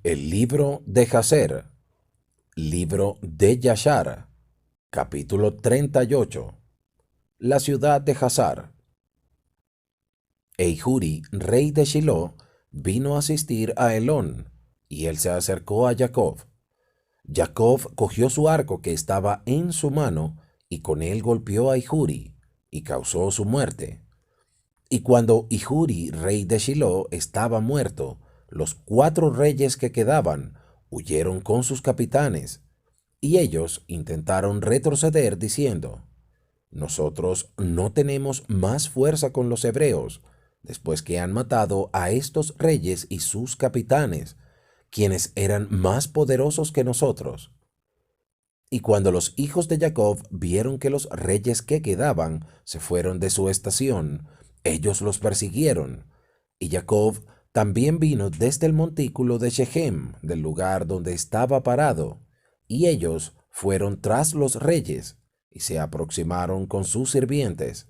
El libro de Jacer, libro de Yashar, capítulo 38. La ciudad de Hazar. Eihuri, rey de Shiloh, vino a asistir a Elón, y él se acercó a Jacob. Jacob cogió su arco que estaba en su mano, y con él golpeó a Eihuri, y causó su muerte. Y cuando Eihuri, rey de Shiloh, estaba muerto, los 4 reyes que quedaban huyeron con sus capitanes. Y ellos intentaron retroceder diciendo, nosotros no tenemos más fuerza con los hebreos, después que han matado a estos reyes y sus capitanes, quienes eran más poderosos que nosotros. Y cuando los hijos de Jacob vieron que los reyes que quedaban se fueron de su estación, ellos los persiguieron. Y Jacob también vino desde el montículo de Shechem, del lugar donde estaba parado, y ellos fueron tras los reyes, y se aproximaron con sus sirvientes.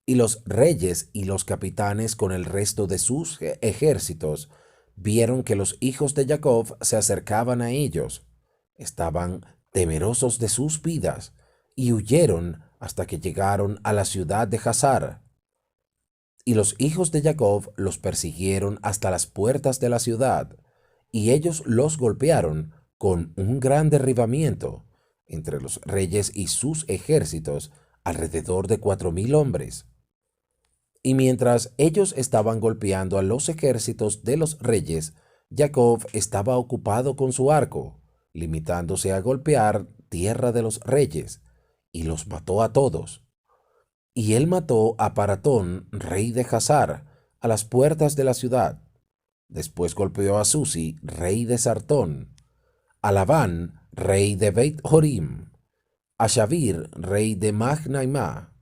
Y los reyes y los capitanes con el resto de sus ejércitos vieron que los hijos de Jacob se acercaban a ellos. Estaban temerosos de sus vidas y huyeron hasta que llegaron a la ciudad de Hazar. Y los hijos de Jacob los persiguieron hasta las puertas de la ciudad, y ellos los golpearon con un gran derribamiento entre los reyes y sus ejércitos, alrededor de 4.000 hombres. Y mientras ellos estaban golpeando a los ejércitos de los reyes, Jacob estaba ocupado con su arco, limitándose a golpear tierra de los reyes, y los mató a todos. Y él mató a Paratón, rey de Hazar, a las puertas de la ciudad. Después golpeó a Susi, rey de Sartón, a Labán, rey de Beit Horim, a Shavir, rey de Mahnaimá,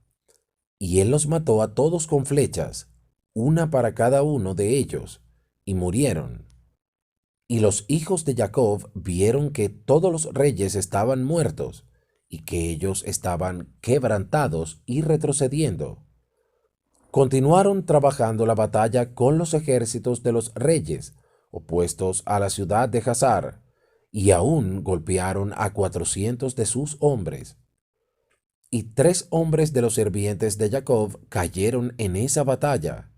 y él los mató a todos con flechas, una para cada uno de ellos, y murieron. Y los hijos de Jacob vieron que todos los reyes estaban muertos, y que ellos estaban quebrantados y retrocediendo. Continuaron trabajando la batalla con los ejércitos de los reyes, opuestos a la ciudad de Hazar, y aún golpearon a 400 de sus hombres. Y 3 hombres de los sirvientes de Jacob cayeron en esa batalla.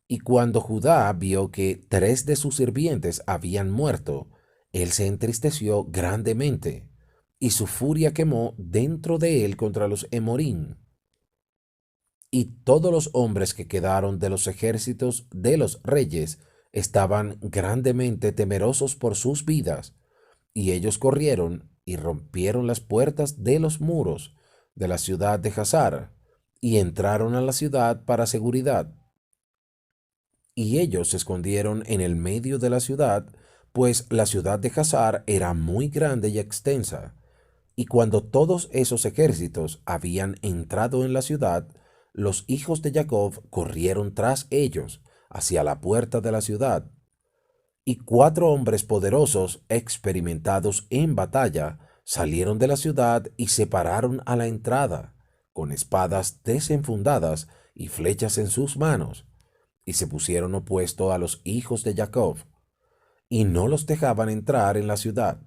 Y cuando Judá vio que 3 de sus sirvientes habían muerto, él se entristeció grandemente, y su furia quemó dentro de él contra los Emorín. Y todos los hombres que quedaron de los ejércitos de los reyes estaban grandemente temerosos por sus vidas, y ellos corrieron y rompieron las puertas de los muros de la ciudad de Hazar, y entraron a la ciudad para seguridad. Y ellos se escondieron en el medio de la ciudad, pues la ciudad de Hazar era muy grande y extensa. Y cuando todos esos ejércitos habían entrado en la ciudad, los hijos de Jacob corrieron tras ellos hacia la puerta de la ciudad. Y 4 hombres poderosos, experimentados en batalla, salieron de la ciudad y se pararon a la entrada, con espadas desenfundadas y flechas en sus manos, y se pusieron opuesto a los hijos de Jacob, y no los dejaban entrar en la ciudad.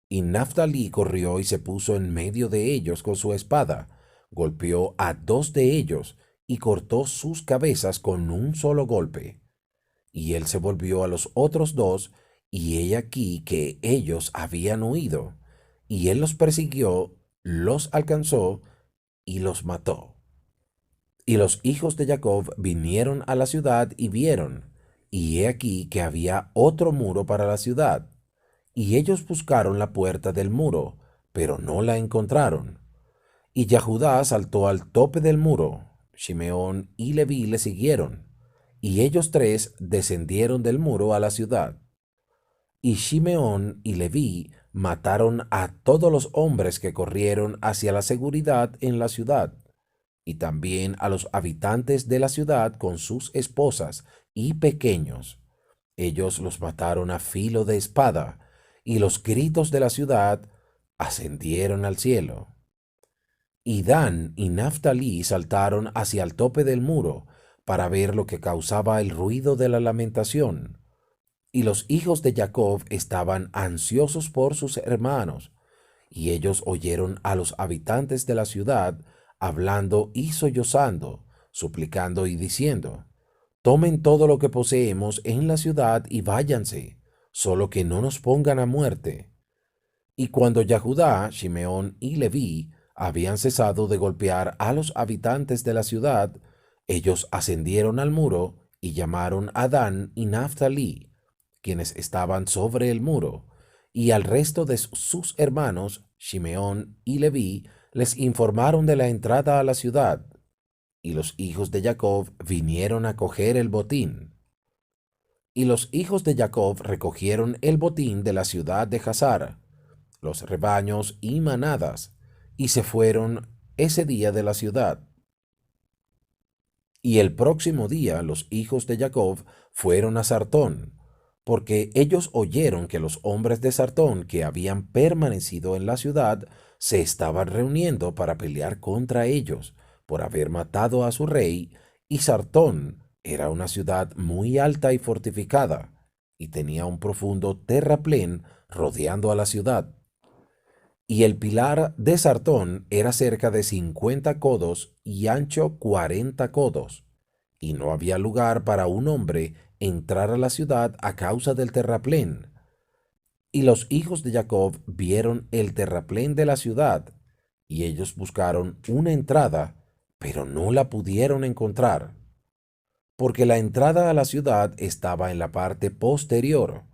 Y Naftalí corrió y se puso en medio de ellos con su espada, golpeó a 2 de ellos y cortó sus cabezas con un solo golpe. Y él se volvió a los otros 2, y he aquí que ellos habían huido, y él los persiguió, los alcanzó y los mató. Y los hijos de Jacob vinieron a la ciudad y vieron, y he aquí que había otro muro para la ciudad. Y ellos buscaron la puerta del muro, pero no la encontraron. Y Yahudá saltó al tope del muro, Shimeón y Leví le siguieron, y ellos 3 descendieron del muro a la ciudad. Y Shimeón y Leví mataron a todos los hombres que corrieron hacia la seguridad en la ciudad, y también a los habitantes de la ciudad con sus esposas y pequeños. Ellos los mataron a filo de espada, y los gritos de la ciudad ascendieron al cielo. Y Dan y Naftalí saltaron hacia el tope del muro para ver lo que causaba el ruido de la lamentación. Y los hijos de Jacob estaban ansiosos por sus hermanos, y ellos oyeron a los habitantes de la ciudad hablando y sollozando, suplicando y diciendo: Tomen todo lo que poseemos en la ciudad y váyanse, solo que no nos pongan a muerte. Y cuando Yahudá, Shimeón y Leví habían cesado de golpear a los habitantes de la ciudad, ellos ascendieron al muro y llamaron a Dan y Naftali, quienes estaban sobre el muro, y al resto de sus hermanos, Shimeón y Leví, les informaron de la entrada a la ciudad. Y los hijos de Jacob vinieron a coger el botín. Y los hijos de Jacob recogieron el botín de la ciudad de Hazar, los rebaños y manadas, y se fueron ese día de la ciudad. Y el próximo día los hijos de Jacob fueron a Sartón, porque ellos oyeron que los hombres de Sartón que habían permanecido en la ciudad se estaban reuniendo para pelear contra ellos por haber matado a su rey, y Sartón era una ciudad muy alta y fortificada, y tenía un profundo terraplén rodeando a la ciudad. Y el pilar de Sartón era cerca de 50 codos y ancho 40 codos, y no había lugar para un hombre entrar a la ciudad a causa del terraplén. Y los hijos de Jacob vieron el terraplén de la ciudad, y ellos buscaron una entrada, pero no la pudieron encontrar, porque la entrada a la ciudad estaba en la parte posterior,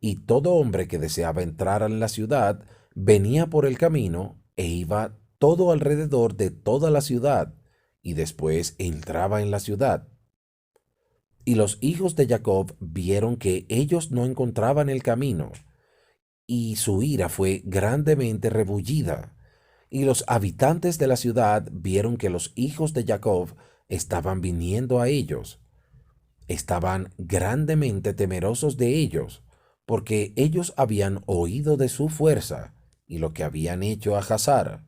y todo hombre que deseaba entrar en la ciudad venía por el camino e iba todo alrededor de toda la ciudad, y después entraba en la ciudad. Y los hijos de Jacob vieron que ellos no encontraban el camino, y su ira fue grandemente rebullida. Y los habitantes de la ciudad vieron que los hijos de Jacob estaban viniendo a ellos. Estaban grandemente temerosos de ellos, porque ellos habían oído de su fuerza y lo que habían hecho a Hazar.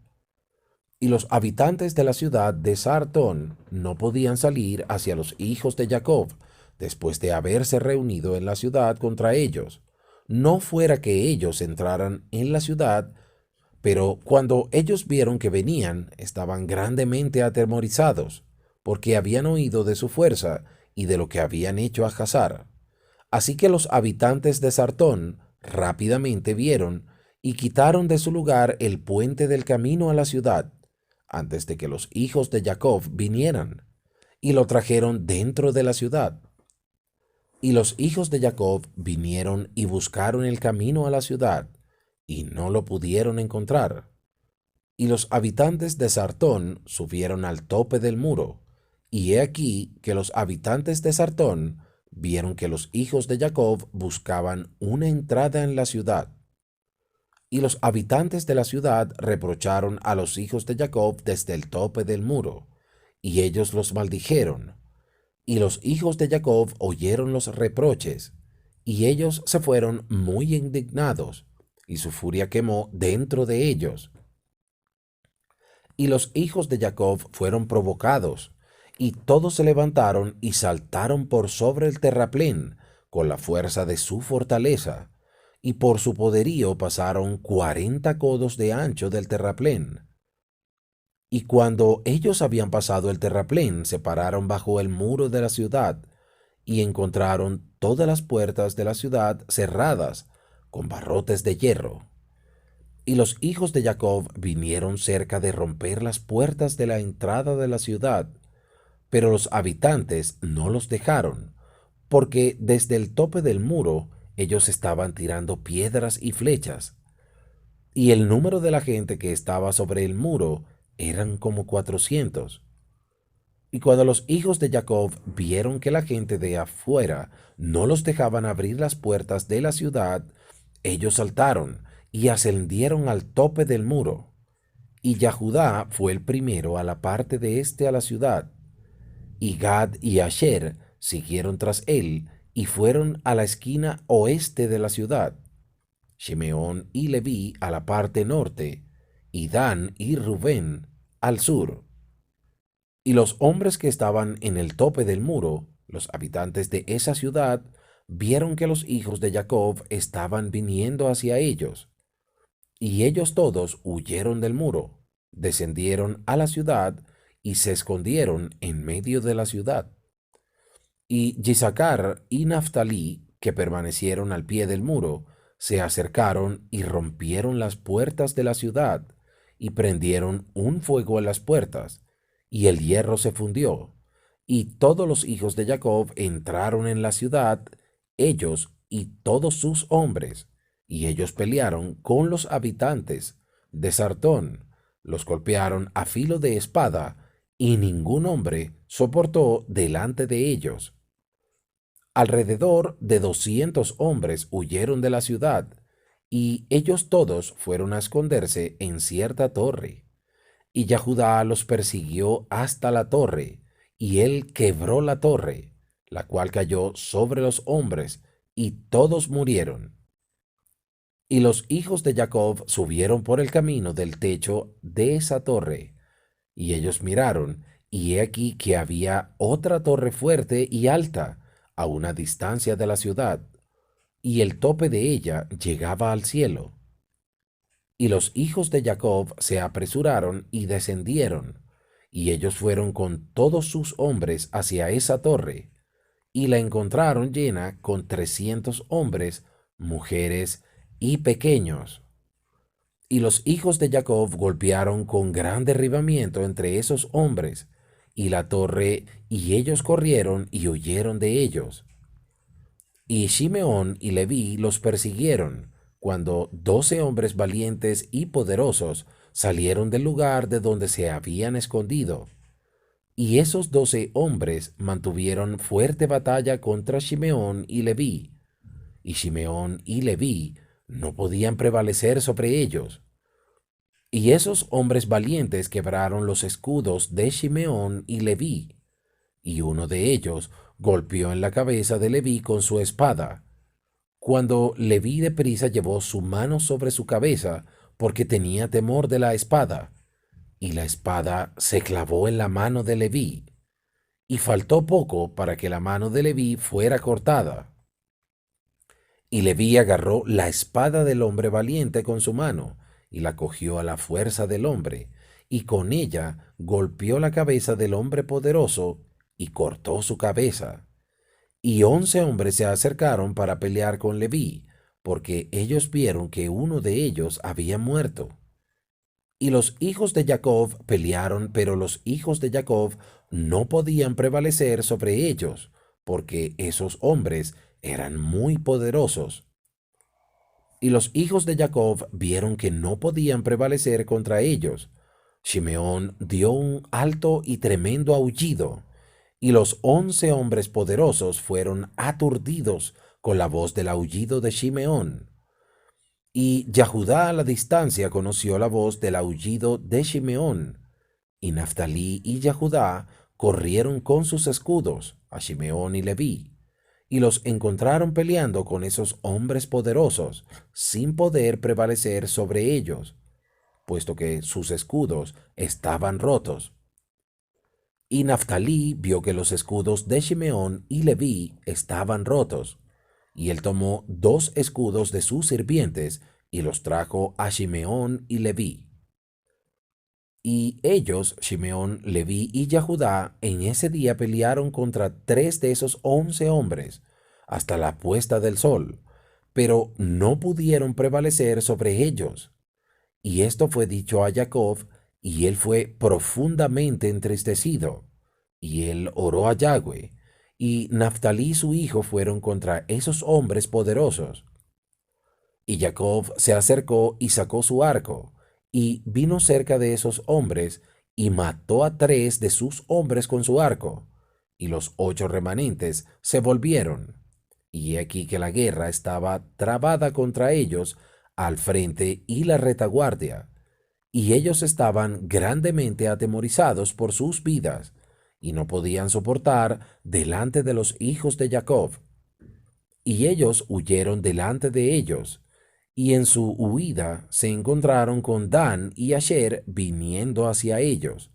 Y los habitantes de la ciudad de Sartón no podían salir hacia los hijos de Jacob después de haberse reunido en la ciudad contra ellos, no fuera que ellos entraran en la ciudad, pero cuando ellos vieron que venían, estaban grandemente atemorizados, porque habían oído de su fuerza y de lo que habían hecho a Hazar. Así que los habitantes de Sartón rápidamente vieron y quitaron de su lugar el puente del camino a la ciudad, antes de que los hijos de Jacob vinieran, y lo trajeron dentro de la ciudad. Y los hijos de Jacob vinieron y buscaron el camino a la ciudad, y no lo pudieron encontrar. Y los habitantes de Sartón subieron al tope del muro, y he aquí que los habitantes de Sartón vieron que los hijos de Jacob buscaban una entrada en la ciudad. Y los habitantes de la ciudad reprocharon a los hijos de Jacob desde el tope del muro, y ellos los maldijeron. Y los hijos de Jacob oyeron los reproches, y ellos se fueron muy indignados, y su furia quemó dentro de ellos. Y los hijos de Jacob fueron provocados, y todos se levantaron y saltaron por sobre el terraplén con la fuerza de su fortaleza, y por su poderío pasaron 40 codos de ancho del terraplén. Y cuando ellos habían pasado el terraplén, se pararon bajo el muro de la ciudad, y encontraron todas las puertas de la ciudad cerradas con barrotes de hierro. Y los hijos de Jacob vinieron cerca de romper las puertas de la entrada de la ciudad, pero los habitantes no los dejaron, porque desde el tope del muro ellos estaban tirando piedras y flechas. Y el número de la gente que estaba sobre el muro eran como 400. Y cuando los hijos de Jacob vieron que la gente de afuera no los dejaban abrir las puertas de la ciudad, ellos saltaron y ascendieron al tope del muro. Y Yahudá fue el primero a la parte de este a la ciudad, y Gad y Asher siguieron tras él y fueron a la esquina oeste de la ciudad. Shimeón y Leví a la parte norte, y Dan y Rubén al sur. Y los hombres que estaban en el tope del muro, los habitantes de esa ciudad, vieron que los hijos de Jacob estaban viniendo hacia ellos, y ellos todos huyeron del muro, descendieron a la ciudad y se escondieron en medio de la ciudad. Y Isacar y Naftalí, que permanecieron al pie del muro, se acercaron y rompieron las puertas de la ciudad, y prendieron un fuego en las puertas, y el hierro se fundió, y todos los hijos de Jacob entraron en la ciudad, ellos y todos sus hombres, y ellos pelearon con los habitantes de Sartón, los golpearon a filo de espada, y ningún hombre soportó delante de ellos. Alrededor de 200 hombres huyeron de la ciudad, y ellos todos fueron a esconderse en cierta torre. Y Yahudá los persiguió hasta la torre, y él quebró la torre, la cual cayó sobre los hombres, y todos murieron. Y los hijos de Jacob subieron por el camino del techo de esa torre, y ellos miraron, y he aquí que había otra torre fuerte y alta, a una distancia de la ciudad, y el tope de ella llegaba al cielo. Y los hijos de Jacob se apresuraron y descendieron, y ellos fueron con todos sus hombres hacia esa torre, y la encontraron llena con 300 hombres, mujeres y pequeños. Y los hijos de Jacob golpearon con gran derribamiento entre esos hombres, y la torre, y ellos corrieron y huyeron de ellos. Y Shimeón y Leví los persiguieron, cuando 12 hombres valientes y poderosos salieron del lugar de donde se habían escondido. Y esos 12 hombres mantuvieron fuerte batalla contra Shimeón y Leví, y Shimeón y Leví no podían prevalecer sobre ellos. Y esos hombres valientes quebraron los escudos de Shimeón y Leví, y uno de ellos golpeó en la cabeza de Leví con su espada. Cuando Leví deprisa llevó su mano sobre su cabeza, porque tenía temor de la espada, y la espada se clavó en la mano de Leví, y faltó poco para que la mano de Leví fuera cortada. Y Leví agarró la espada del hombre valiente con su mano, y la cogió a la fuerza del hombre, y con ella golpeó la cabeza del hombre poderoso, y cortó su cabeza. Y 11 hombres se acercaron para pelear con Leví, porque ellos vieron que uno de ellos había muerto. Y los hijos de Jacob pelearon, pero los hijos de Jacob no podían prevalecer sobre ellos, porque esos hombres eran muy poderosos. Y los hijos de Jacob vieron que no podían prevalecer contra ellos. Shimeón dio un alto y tremendo aullido, y los 11 hombres poderosos fueron aturdidos con la voz del aullido de Shimeón. Y Yahudá a la distancia conoció la voz del aullido de Shimeón, y Naftalí y Yahudá corrieron con sus escudos a Shimeón y Leví, y los encontraron peleando con esos hombres poderosos, sin poder prevalecer sobre ellos, puesto que sus escudos estaban rotos. Y Naftalí vio que los escudos de Shimeón y Leví estaban rotos, y él tomó 2 escudos de sus sirvientes y los trajo a Shimeón y Leví. Y ellos, Shimeón, Leví y Yahudá, en ese día pelearon contra 3 de esos 11 hombres, hasta la puesta del sol, pero no pudieron prevalecer sobre ellos. Y esto fue dicho a Jacob, y él fue profundamente entristecido. Y él oró a Yahweh, y Naftalí su hijo fueron contra esos hombres poderosos. Y Jacob se acercó y sacó su arco, y vino cerca de esos hombres, y mató a 3 de sus hombres con su arco, y los 8 remanentes se volvieron. Y he aquí que la guerra estaba trabada contra ellos al frente y la retaguardia, y ellos estaban grandemente atemorizados por sus vidas, y no podían soportar delante de los hijos de Jacob. Y ellos huyeron delante de ellos, y en su huida se encontraron con Dan y Asher viniendo hacia ellos.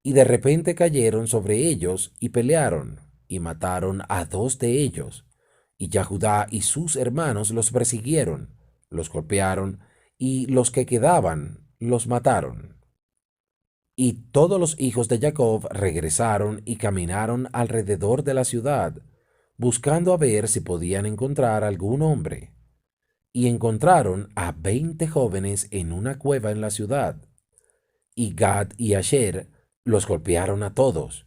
Y de repente cayeron sobre ellos y pelearon, y mataron a 2 de ellos, Y Judá y sus hermanos los persiguieron, los golpearon, y los que quedaban los mataron. Y todos los hijos de Jacob regresaron y caminaron alrededor de la ciudad, buscando a ver si podían encontrar algún hombre. Y encontraron a 20 jóvenes en una cueva en la ciudad. Y Gad y Asher los golpearon a todos.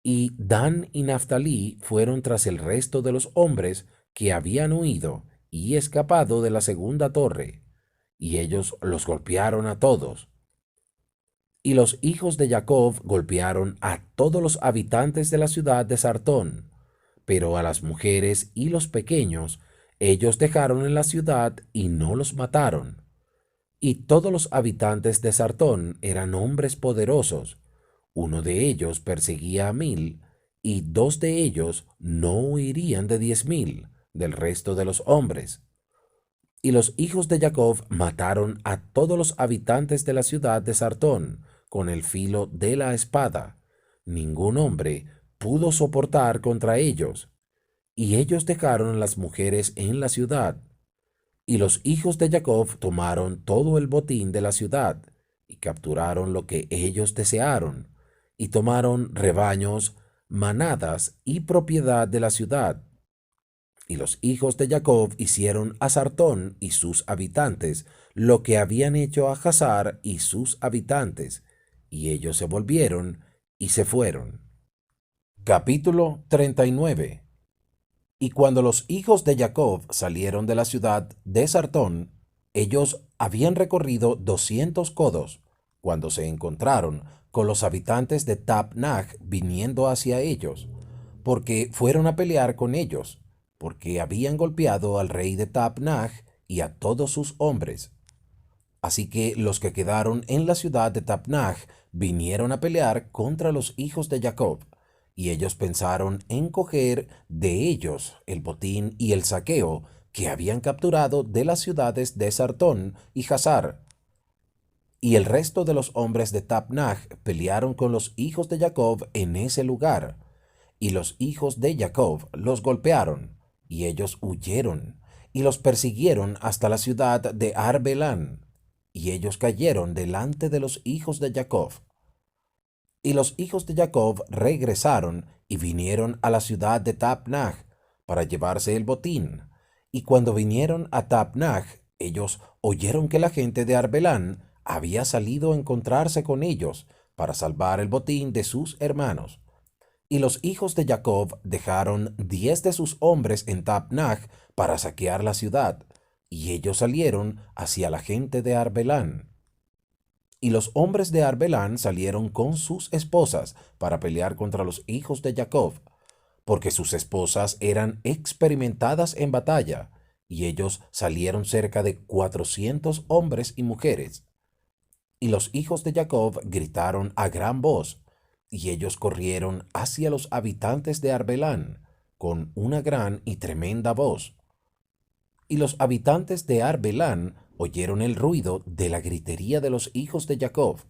Y Dan y Naftalí fueron tras el resto de los hombres que habían huido y escapado de la segunda torre, y ellos los golpearon a todos. Y los hijos de Jacob golpearon a todos los habitantes de la ciudad de Sartón, pero a las mujeres y los pequeños ellos dejaron en la ciudad y no los mataron. Y todos los habitantes de Sartón eran hombres poderosos. Uno de ellos perseguía a 1000, y 2 de ellos no huirían de 10,000 del resto de los hombres. Y los hijos de Jacob mataron a todos los habitantes de la ciudad de Sartón con el filo de la espada. Ningún hombre pudo soportar contra ellos. Y ellos dejaron a las mujeres en la ciudad. Y los hijos de Jacob tomaron todo el botín de la ciudad, y capturaron lo que ellos desearon, y tomaron rebaños, manadas y propiedad de la ciudad. Y los hijos de Jacob hicieron a Sartón y sus habitantes lo que habían hecho a Hazar y sus habitantes, y ellos se volvieron y se fueron. Capítulo 39. Y cuando los hijos de Jacob salieron de la ciudad de Sartón, ellos habían recorrido 200 codos, cuando se encontraron con los habitantes de Tapnach viniendo hacia ellos, porque fueron a pelear con ellos, porque habían golpeado al rey de Tapnach y a todos sus hombres. Así que los que quedaron en la ciudad de Tapnach vinieron a pelear contra los hijos de Jacob, y ellos pensaron en coger de ellos el botín y el saqueo que habían capturado de las ciudades de Sartón y Hazar. Y el resto de los hombres de Tapnach pelearon con los hijos de Jacob en ese lugar, y los hijos de Jacob los golpearon, y ellos huyeron, y los persiguieron hasta la ciudad de Arbelán, y ellos cayeron delante de los hijos de Jacob. Y los hijos de Jacob regresaron y vinieron a la ciudad de Tapnach para llevarse el botín. Y cuando vinieron a Tapnach, ellos oyeron que la gente de Arbelán había salido a encontrarse con ellos para salvar el botín de sus hermanos. Y los hijos de Jacob dejaron 10 de sus hombres en Tapnach para saquear la ciudad, y ellos salieron hacia la gente de Arbelán. Y los hombres de Arbelán salieron con sus esposas para pelear contra los hijos de Jacob, porque sus esposas eran experimentadas en batalla, y ellos salieron cerca de 400 hombres y mujeres. Y los hijos de Jacob gritaron a gran voz, y ellos corrieron hacia los habitantes de Arbelán con una gran y tremenda voz. Y los habitantes de Arbelán oyeron el ruido de la gritería de los hijos de Jacob,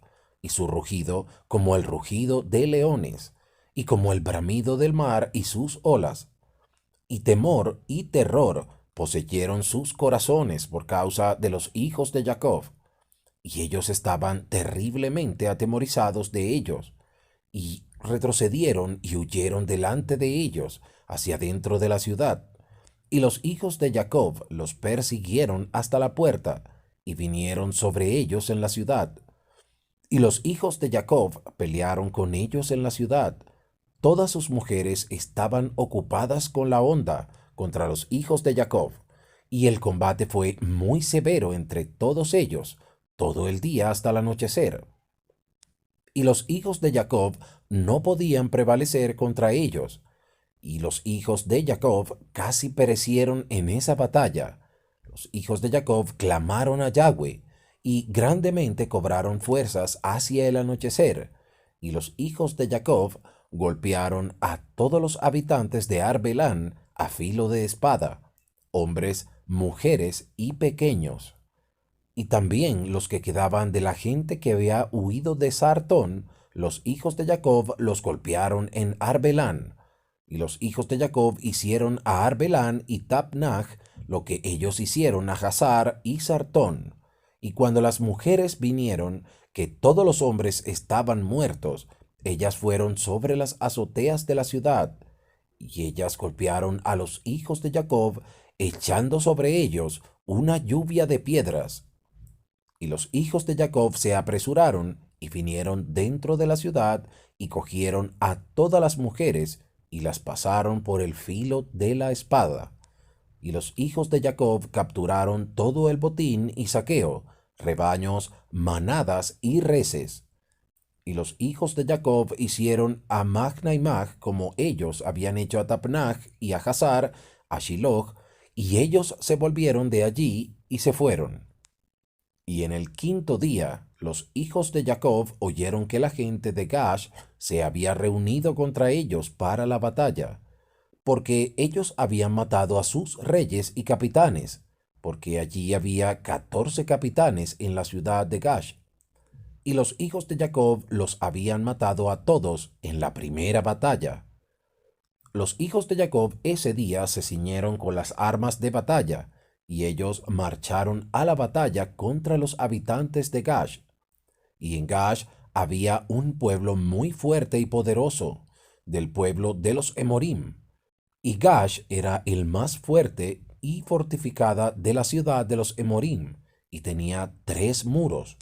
y su rugido como el rugido de leones, y como el bramido del mar y sus olas. Y temor y terror poseyeron sus corazones por causa de los hijos de Jacob, y ellos estaban terriblemente atemorizados de ellos, y retrocedieron y huyeron delante de ellos hacia dentro de la ciudad. Y los hijos de Jacob los persiguieron hasta la puerta, y vinieron sobre ellos en la ciudad. Y los hijos de Jacob pelearon con ellos en la ciudad. Todas sus mujeres estaban ocupadas con la honda contra los hijos de Jacob, y el combate fue muy severo entre todos ellos, todo el día hasta el anochecer. Y los hijos de Jacob no podían prevalecer contra ellos, y los hijos de Jacob casi perecieron en esa batalla. Los hijos de Jacob clamaron a Yahweh, y grandemente cobraron fuerzas hacia el anochecer, y los hijos de Jacob golpearon a todos los habitantes de Arbelán a filo de espada, hombres, mujeres y pequeños. Y también los que quedaban de la gente que había huido de Sartón, los hijos de Jacob los golpearon en Arbelán, Y los hijos de Jacob hicieron a Arbelán y Tapnach lo que ellos hicieron a Hazar y Sartón. Y cuando las mujeres vinieron, que todos los hombres estaban muertos, ellas fueron sobre las azoteas de la ciudad, y ellas golpearon a los hijos de Jacob, echando sobre ellos una lluvia de piedras. Y los hijos de Jacob se apresuraron y vinieron dentro de la ciudad y cogieron a todas las mujeres y las pasaron por el filo de la espada. Y los hijos de Jacob capturaron todo el botín y saqueo, rebaños, manadas y reses. Y los hijos de Jacob hicieron a Mach como ellos habían hecho a Tapnach y a Hazar, a Shiloh, y ellos se volvieron de allí y se fueron. Y en el quinto día los hijos de Jacob oyeron que la gente de Gash se había reunido contra ellos para la batalla, porque ellos habían matado a sus reyes y capitanes, porque allí había 14 capitanes en la ciudad de Gash. Y los hijos de Jacob los habían matado a todos en la primera batalla. Los hijos de Jacob ese día se ciñeron con las armas de batalla, y ellos marcharon a la batalla contra los habitantes de Gash. Y en Gash había un pueblo muy fuerte y poderoso, del pueblo de los Emorim. Y Gash era el más fuerte y fortificada de la ciudad de los Emorim, y tenía 3 muros.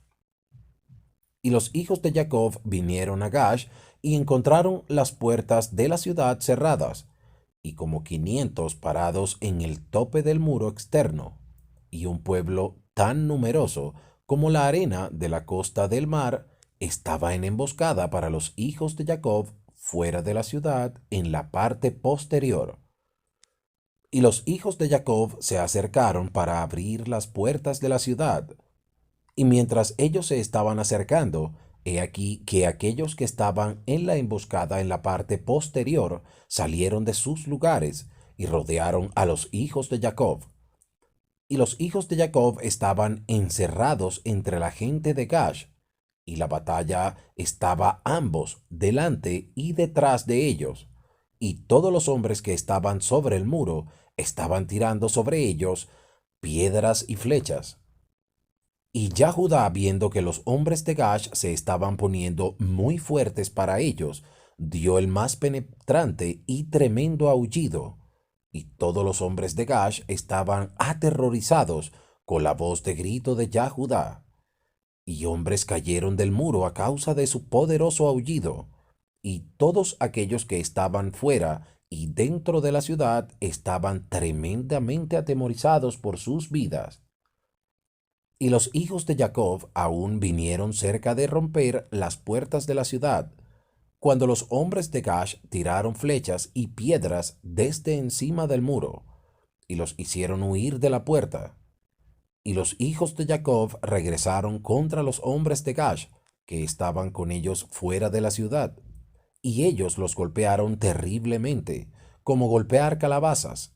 Y los hijos de Jacob vinieron a Gash y encontraron las puertas de la ciudad cerradas, y como 500 parados en el tope del muro externo, y un pueblo tan numeroso como la arena de la costa del mar estaba en emboscada para los hijos de Jacob fuera de la ciudad en la parte posterior. Y los hijos de Jacob se acercaron para abrir las puertas de la ciudad. Y mientras ellos se estaban acercando, he aquí que aquellos que estaban en la emboscada en la parte posterior salieron de sus lugares y rodearon a los hijos de Jacob. Y los hijos de Jacob estaban encerrados entre la gente de Gash, y la batalla estaba ambos delante y detrás de ellos, y todos los hombres que estaban sobre el muro estaban tirando sobre ellos piedras y flechas. Y ya Judá, viendo que los hombres de Gash se estaban poniendo muy fuertes para ellos, dio el más penetrante y tremendo aullido. Y todos los hombres de Gash estaban aterrorizados con la voz de grito de Judá. Y hombres cayeron del muro a causa de su poderoso aullido. Y todos aquellos que estaban fuera y dentro de la ciudad estaban tremendamente atemorizados por sus vidas. Y los hijos de Jacob aún vinieron cerca de romper las puertas de la ciudad, cuando los hombres de Gash tiraron flechas y piedras desde encima del muro, y los hicieron huir de la puerta. Y los hijos de Jacob regresaron contra los hombres de Gash, que estaban con ellos fuera de la ciudad, y ellos los golpearon terriblemente, como golpear calabazas.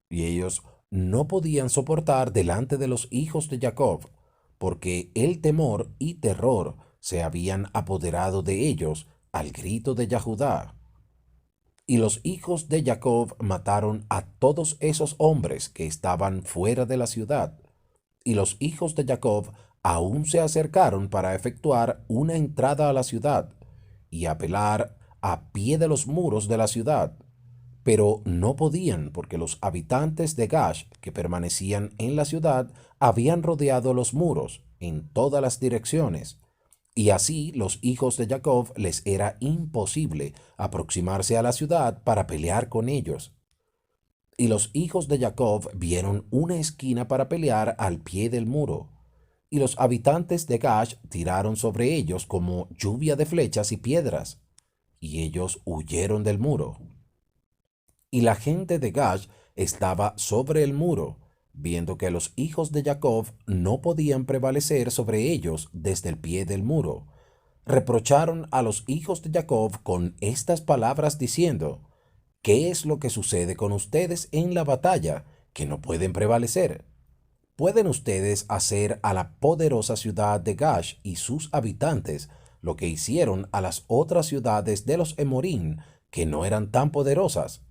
Y ellos no podían soportar delante de los hijos de Jacob, porque el temor y terror se habían apoderado de ellos al grito de Judá. Y los hijos de Jacob mataron a todos esos hombres que estaban fuera de la ciudad, y los hijos de Jacob aún se acercaron para efectuar una entrada a la ciudad, y apelar a pie de los muros de la ciudad, pero no podían porque los habitantes de Gash que permanecían en la ciudad habían rodeado los muros en todas las direcciones, y así los hijos de Jacob les era imposible aproximarse a la ciudad para pelear con ellos. Y los hijos de Jacob vieron una esquina para pelear al pie del muro, y los habitantes de Gash tiraron sobre ellos como lluvia de flechas y piedras, y ellos huyeron del muro. Y la gente de Gash estaba sobre el muro, viendo que los hijos de Jacob no podían prevalecer sobre ellos desde el pie del muro. Reprocharon a los hijos de Jacob con estas palabras diciendo: ¿Qué es lo que sucede con ustedes en la batalla, que no pueden prevalecer? ¿Pueden ustedes hacer a la poderosa ciudad de Gash y sus habitantes lo que hicieron a las otras ciudades de los Emorín, que no eran tan poderosas.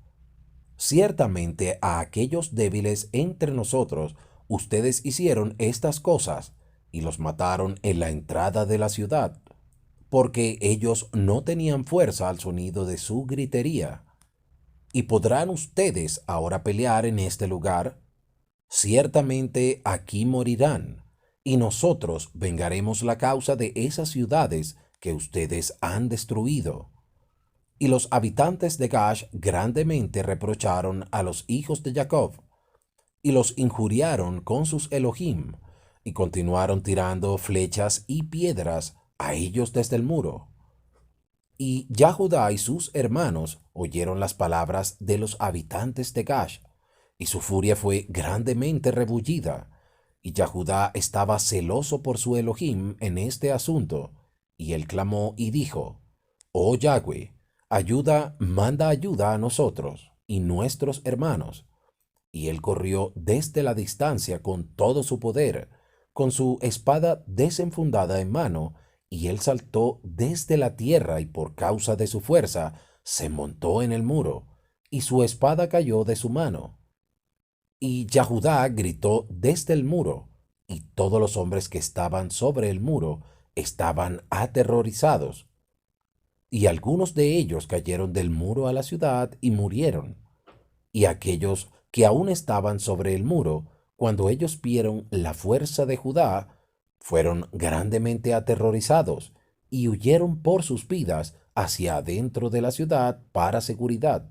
Ciertamente a aquellos débiles entre nosotros ustedes hicieron estas cosas y los mataron en la entrada de la ciudad, porque ellos no tenían fuerza al sonido de su gritería. ¿Y podrán ustedes ahora pelear en este lugar? Ciertamente aquí morirán, y nosotros vengaremos la causa de esas ciudades que ustedes han destruido. Y los habitantes de Gash grandemente reprocharon a los hijos de Jacob, y los injuriaron con sus Elohim, y continuaron tirando flechas y piedras a ellos desde el muro. Y Judá y sus hermanos oyeron las palabras de los habitantes de Gash, y su furia fue grandemente rebullida. Y Judá estaba celoso por su Elohim en este asunto, y él clamó y dijo: Oh Yahweh, manda ayuda a nosotros y nuestros hermanos. Y él corrió desde la distancia con todo su poder, con su espada desenfundada en mano, y él saltó desde la tierra y por causa de su fuerza se montó en el muro, y su espada cayó de su mano. Y Judá gritó desde el muro, y todos los hombres que estaban sobre el muro estaban aterrorizados. Y algunos de ellos cayeron del muro a la ciudad y murieron. Y aquellos que aún estaban sobre el muro, cuando ellos vieron la fuerza de Judá, fueron grandemente aterrorizados y huyeron por sus vidas hacia adentro de la ciudad para seguridad.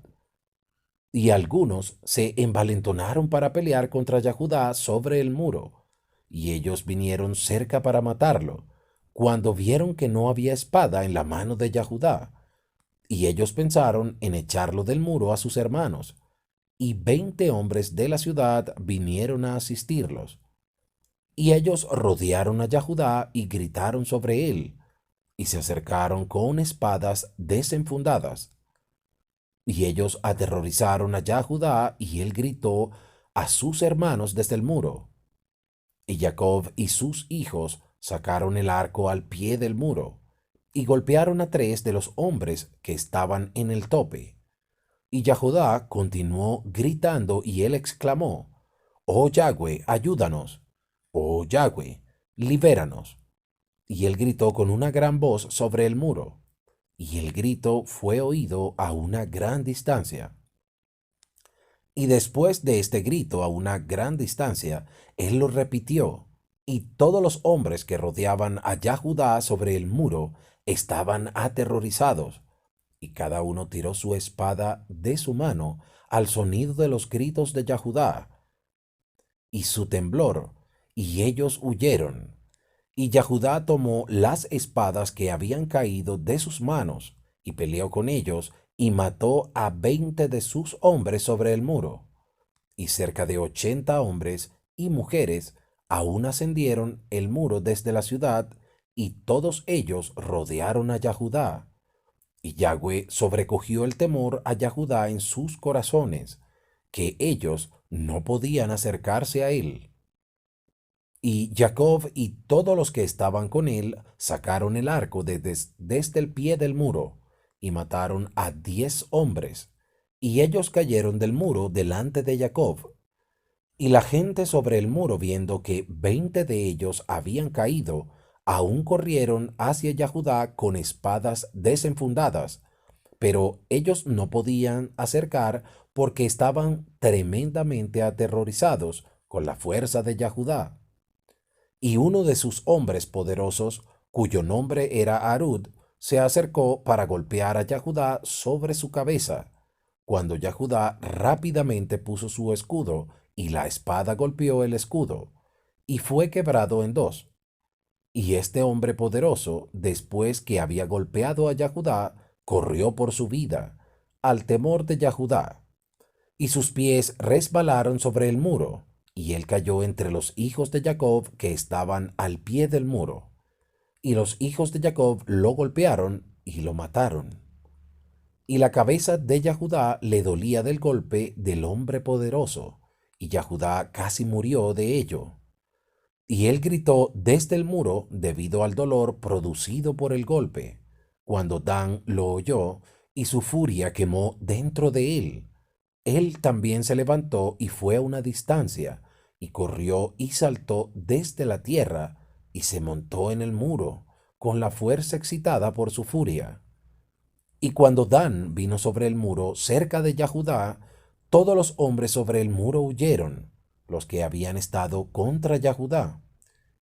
Y algunos se envalentonaron para pelear contra Judá sobre el muro, y ellos vinieron cerca para matarlo, cuando vieron que no había espada en la mano de Judá. Y ellos pensaron en echarlo del muro a sus hermanos, y 20 hombres de la ciudad vinieron a asistirlos. Y ellos rodearon a Judá y gritaron sobre él, y se acercaron con espadas desenfundadas. Y ellos aterrorizaron a Judá, y él gritó a sus hermanos desde el muro. Y Jacob y sus hijos sacaron el arco al pie del muro, y golpearon a 3 de los hombres que estaban en el tope. Y Judá continuó gritando, y él exclamó: Oh Yahweh, ayúdanos. Oh Yahweh, libéranos. Y él gritó con una gran voz sobre el muro, y el grito fue oído a una gran distancia. Y después de este grito a una gran distancia, él lo repitió, y todos los hombres que rodeaban a Judá sobre el muro estaban aterrorizados, y cada uno tiró su espada de su mano al sonido de los gritos de Judá y su temblor, y ellos huyeron. Y Judá tomó las espadas que habían caído de sus manos, y peleó con ellos, y mató a 20 de sus hombres sobre el muro. Y cerca de 80 hombres y mujeres aún ascendieron el muro desde la ciudad, y todos ellos rodearon a Judá. Y Yahweh sobrecogió el temor a Judá en sus corazones, que ellos no podían acercarse a él. Y Jacob y todos los que estaban con él sacaron el arco desde el pie del muro, y mataron a 10 hombres, y ellos cayeron del muro delante de Jacob. Y la gente sobre el muro, viendo que 20 de ellos habían caído, aún corrieron hacia Judá con espadas desenfundadas, pero ellos no podían acercar porque estaban tremendamente aterrorizados con la fuerza de Judá. Y uno de sus hombres poderosos, cuyo nombre era Arud, se acercó para golpear a Judá sobre su cabeza, cuando Judá rápidamente puso su escudo, y la espada golpeó el escudo, y fue quebrado en dos. Y este hombre poderoso, después que había golpeado a Judá, corrió por su vida, al temor de Judá, y sus pies resbalaron sobre el muro, y él cayó entre los hijos de Jacob que estaban al pie del muro. Y los hijos de Jacob lo golpearon y lo mataron. Y la cabeza de Judá le dolía del golpe del hombre poderoso, y Judá casi murió de ello. Y él gritó desde el muro debido al dolor producido por el golpe. Cuando Dan lo oyó, y su furia quemó dentro de él. Él también se levantó y fue a una distancia, y corrió y saltó desde la tierra, y se montó en el muro, con la fuerza excitada por su furia. Y cuando Dan vino sobre el muro cerca de Yahudá, todos los hombres sobre el muro huyeron, los que habían estado contra Yahudá.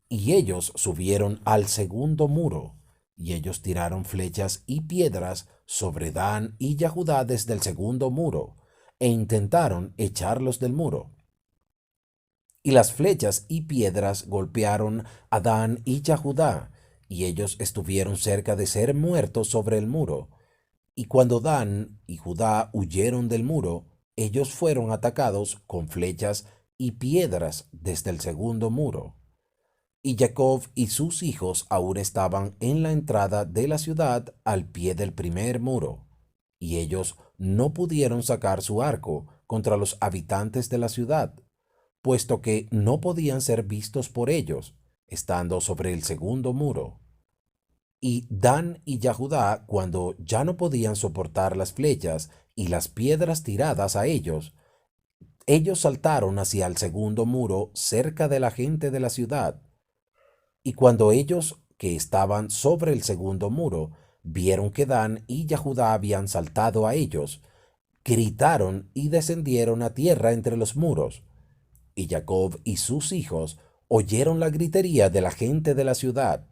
Y ellos subieron al segundo muro, y ellos tiraron flechas y piedras sobre Dan y Yahudá desde el segundo muro, e intentaron echarlos del muro. Y las flechas y piedras golpearon a Dan y Yahudá, y ellos estuvieron cerca de ser muertos sobre el muro. Y cuando Dan y Judá huyeron del muro, ellos fueron atacados con flechas y piedras desde el segundo muro. Y Jacob y sus hijos aún estaban en la entrada de la ciudad al pie del primer muro, y ellos no pudieron sacar su arco contra los habitantes de la ciudad, puesto que no podían ser vistos por ellos, estando sobre el segundo muro. Y Dan y Yahudá, cuando ya no podían soportar las flechas y las piedras tiradas a ellos, ellos saltaron hacia el segundo muro cerca de la gente de la ciudad. Y cuando ellos, que estaban sobre el segundo muro, vieron que Dan y Yahudá habían saltado a ellos, gritaron y descendieron a tierra entre los muros. Y Jacob y sus hijos oyeron la gritería de la gente de la ciudad,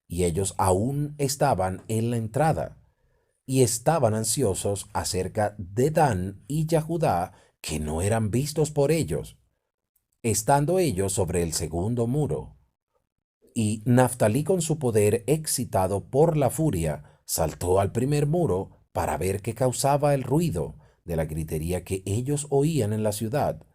y ellos aún estaban en la entrada, y estaban ansiosos acerca de Dan y Yahudá, que no eran vistos por ellos, estando ellos sobre el segundo muro. Y Naftalí, con su poder excitado por la furia, saltó al primer muro para ver qué causaba el ruido de la gritería que ellos oían en la ciudad.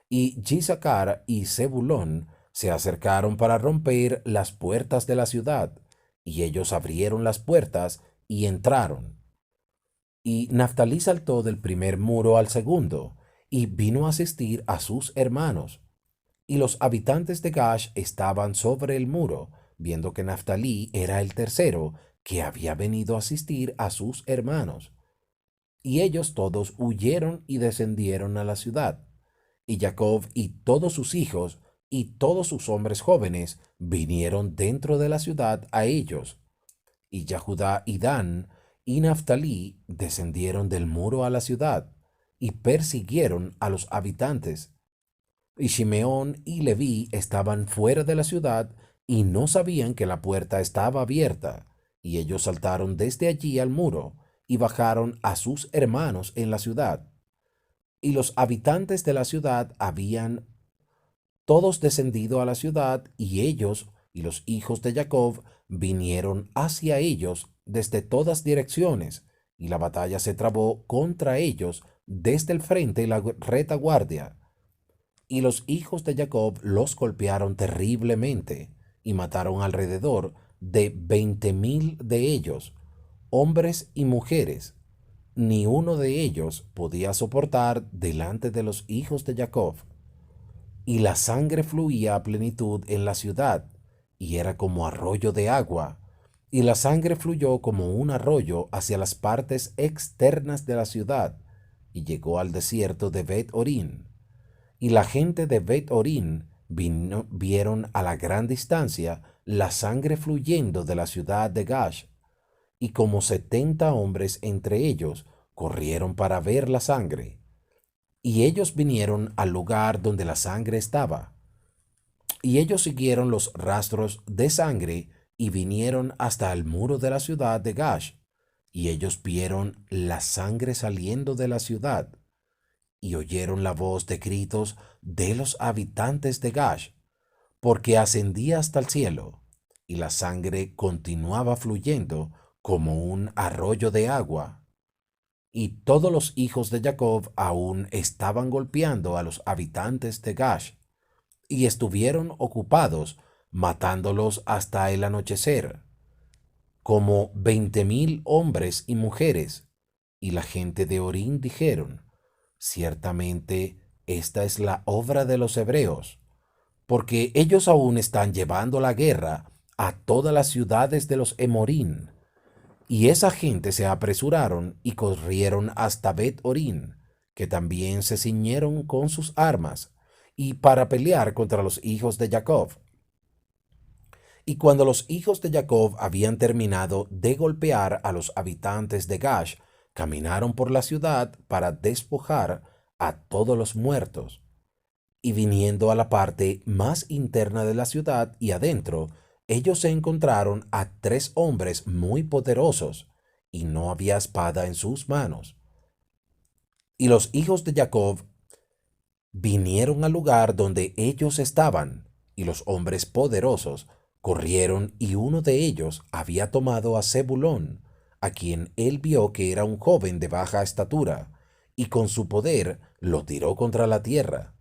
Y Gisacar y Zebulón se acercaron para romper las puertas de la ciudad, y ellos abrieron las puertas y entraron. Y Naftalí saltó del primer muro al segundo, y vino a asistir a sus hermanos. Y los habitantes de Gash estaban sobre el muro, viendo que Naftalí era el tercero que había venido a asistir a sus hermanos. Y ellos todos huyeron y descendieron a la ciudad. Y Jacob y todos sus hijos y todos sus hombres jóvenes vinieron dentro de la ciudad a ellos. Y Yahudá y Dan y Naftalí descendieron del muro a la ciudad y persiguieron a los habitantes. Y Shimeón y Leví estaban fuera de la ciudad y no sabían que la puerta estaba abierta, y ellos saltaron desde allí al muro y bajaron a sus hermanos en la ciudad. Y los habitantes de la ciudad habían todos descendido a la ciudad, y ellos y los hijos de Jacob vinieron hacia ellos desde todas direcciones, y la batalla se trabó contra ellos desde el frente y la retaguardia. Y los hijos de Jacob los golpearon terriblemente, y mataron alrededor de 20,000 de ellos, hombres y mujeres. Ni uno de ellos podía soportar delante de los hijos de Jacob. Y la sangre fluía a plenitud en la ciudad, y era como arroyo de agua, y la sangre fluyó como un arroyo hacia las partes externas de la ciudad, y llegó al desierto de Bet-Orín. Y la gente de Bet-Orín vieron a la gran distancia la sangre fluyendo de la ciudad de Gash, y como 70 hombres entre ellos corrieron para ver la sangre. Y ellos vinieron al lugar donde la sangre estaba. Y ellos siguieron los rastros de sangre y vinieron hasta el muro de la ciudad de Gash. Y ellos vieron la sangre saliendo de la ciudad. Y oyeron la voz de gritos de los habitantes de Gash, porque ascendía hasta el cielo, y la sangre continuaba fluyendo como un arroyo de agua. Y todos los hijos de Jacob aún estaban golpeando a los habitantes de Gash, y estuvieron ocupados matándolos hasta el anochecer, como 20,000 hombres y mujeres. Y la gente de Orín dijeron: ciertamente esta es la obra de los hebreos, porque ellos aún están llevando la guerra a todas las ciudades de los Emorín. Y esa gente se apresuraron y corrieron hasta Bet Orín, que también se ciñeron con sus armas, y para pelear contra los hijos de Jacob. Y cuando los hijos de Jacob habían terminado de golpear a los habitantes de Gash, caminaron por la ciudad para despojar a todos los muertos. Y viniendo a la parte más interna de la ciudad y adentro, ellos se encontraron a 3 hombres muy poderosos, y no había espada en sus manos. Y los hijos de Jacob vinieron al lugar donde ellos estaban, y los hombres poderosos corrieron, y uno de ellos había tomado a Zebulón, a quien él vio que era un joven de baja estatura, y con su poder lo tiró contra la tierra.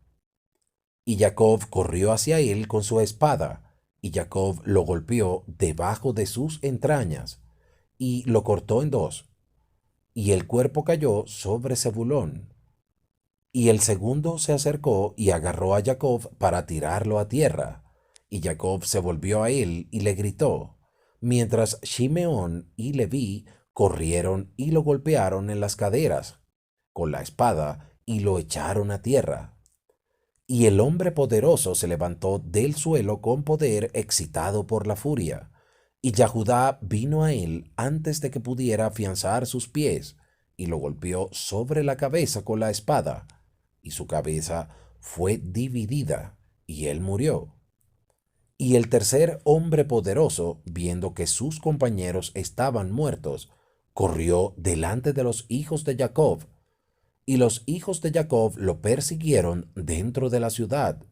Y Jacob corrió hacia él con su espada, y Jacob lo golpeó debajo de sus entrañas, y lo cortó en dos, y el cuerpo cayó sobre Zebulón. Y el segundo se acercó y agarró a Jacob para tirarlo a tierra, y Jacob se volvió a él y le gritó, mientras Shimeón y Leví corrieron y lo golpearon en las caderas con la espada y lo echaron a tierra. Y el hombre poderoso se levantó del suelo con poder, excitado por la furia. Y Yahudá vino a él antes de que pudiera afianzar sus pies, y lo golpeó sobre la cabeza con la espada, y su cabeza fue dividida, y él murió. Y el tercer hombre poderoso, viendo que sus compañeros estaban muertos, corrió delante de los hijos de Jacob, y los hijos de Jacob lo persiguieron dentro de la ciudad.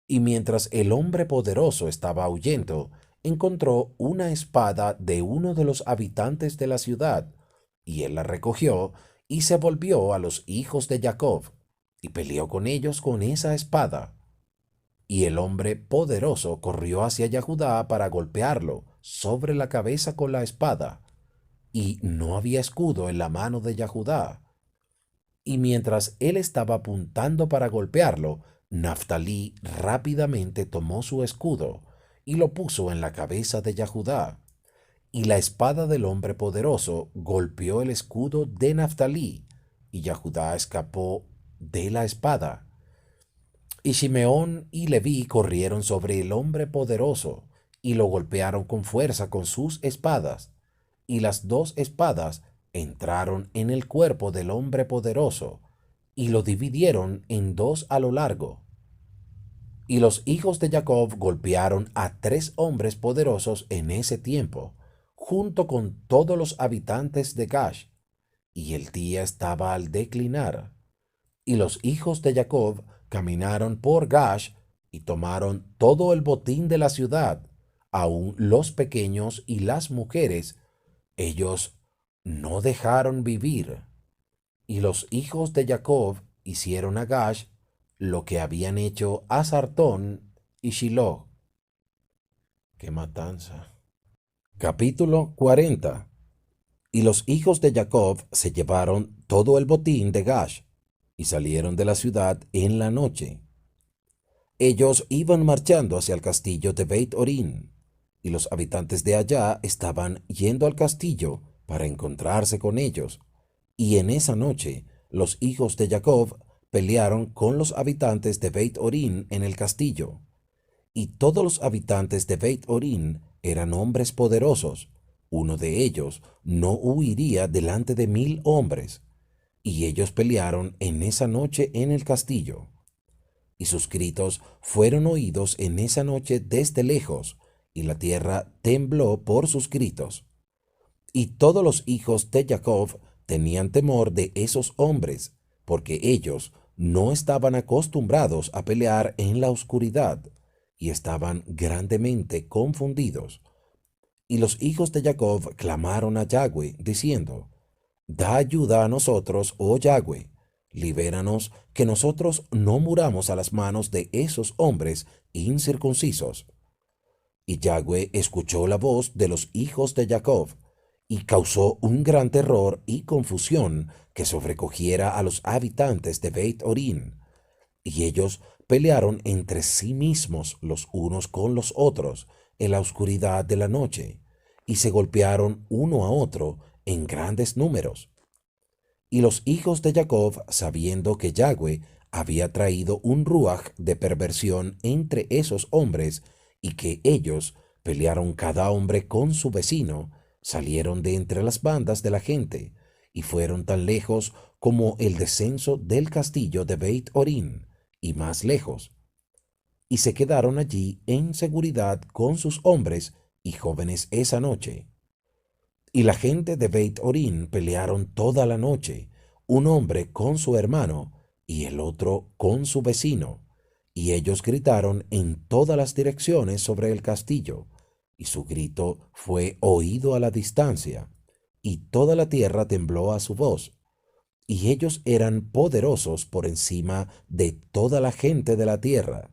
Y mientras el hombre poderoso estaba huyendo, encontró una espada de uno de los habitantes de la ciudad, y él la recogió y se volvió a los hijos de Jacob, y peleó con ellos con esa espada. Y el hombre poderoso corrió hacia Yahudá para golpearlo sobre la cabeza con la espada, y no había escudo en la mano de Yahudá. Y mientras él estaba apuntando para golpearlo, Naftalí rápidamente tomó su escudo y lo puso en la cabeza de Yahudá. Y la espada del hombre poderoso golpeó el escudo de Naftalí, y Yahudá escapó de la espada. Y Shimeón y Leví corrieron sobre el hombre poderoso, y lo golpearon con fuerza con sus espadas, y las 2 espadas entraron en el cuerpo del hombre poderoso, y lo dividieron en 2 a lo largo. Y los hijos de Jacob golpearon a 3 hombres poderosos en ese tiempo, junto con todos los habitantes de Gash, y el día estaba al declinar. Y los hijos de Jacob caminaron por Gash y tomaron todo el botín de la ciudad, aun los pequeños y las mujeres. Ellos no dejaron vivir. Y los hijos de Jacob hicieron a Gash lo que habían hecho a Sartón y Shiloh. ¡Qué matanza! Capítulo 40. Y los hijos de Jacob se llevaron todo el botín de Gash, y salieron de la ciudad en la noche. Ellos iban marchando hacia el castillo de Beit Orín, y los habitantes de allá estaban yendo al castillo para encontrarse con ellos. Y en esa noche los hijos de Jacob pelearon con los habitantes de Beit Orín en el castillo. Y todos los habitantes de Beit Orín eran hombres poderosos. Uno de ellos no huiría delante de 1000 hombres. Y ellos pelearon en esa noche en el castillo. Y sus gritos fueron oídos en esa noche desde lejos, y la tierra tembló por sus gritos. Y todos los hijos de Jacob tenían temor de esos hombres, porque ellos no estaban acostumbrados a pelear en la oscuridad, y estaban grandemente confundidos. Y los hijos de Jacob clamaron a Yahweh, diciendo: Da ayuda a nosotros, oh Yahweh, libéranos, que nosotros no muramos a las manos de esos hombres incircuncisos. Y Yahweh escuchó la voz de los hijos de Jacob, y causó un gran terror y confusión que sobrecogiera a los habitantes de Beit Orín. Y ellos pelearon entre sí mismos los unos con los otros en la oscuridad de la noche, y se golpearon uno a otro en grandes números. Y los hijos de Jacob, sabiendo que Yahweh había traído un ruaj de perversión entre esos hombres y que ellos pelearon cada hombre con su vecino, salieron de entre las bandas de la gente y fueron tan lejos como el descenso del castillo de Beit Orín y más lejos, y se quedaron allí en seguridad con sus hombres y jóvenes esa noche. Y la gente de Beit Orín pelearon toda la noche, un hombre con su hermano y el otro con su vecino, y ellos gritaron en todas las direcciones sobre el castillo, y su grito fue oído a la distancia, y toda la tierra tembló a su voz, y ellos eran poderosos por encima de toda la gente de la tierra.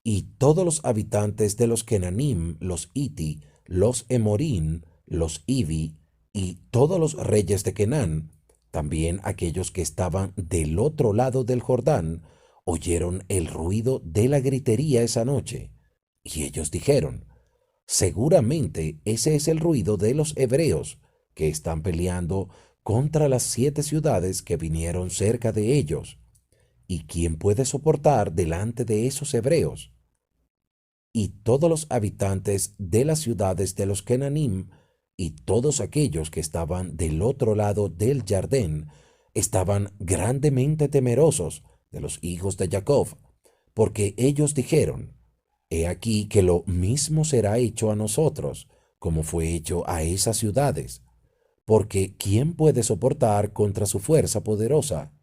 Y todos los habitantes de los Kenanim, los Iti, los Emorín, los Ivi, y todos los reyes de Kenán, también aquellos que estaban del otro lado del Jordán, oyeron el ruido de la gritería esa noche. Y ellos dijeron, seguramente ese es el ruido de los hebreos que están peleando contra las 7 ciudades que vinieron cerca de ellos. ¿Y quién puede soportar delante de esos hebreos? Y todos los habitantes de las ciudades de los Kenanim y todos aquellos que estaban del otro lado del Jardín estaban grandemente temerosos de los hijos de Jacob, porque ellos dijeron, he aquí que lo mismo será hecho a nosotros, como fue hecho a esas ciudades, porque ¿quién puede soportar contra su fuerza poderosa?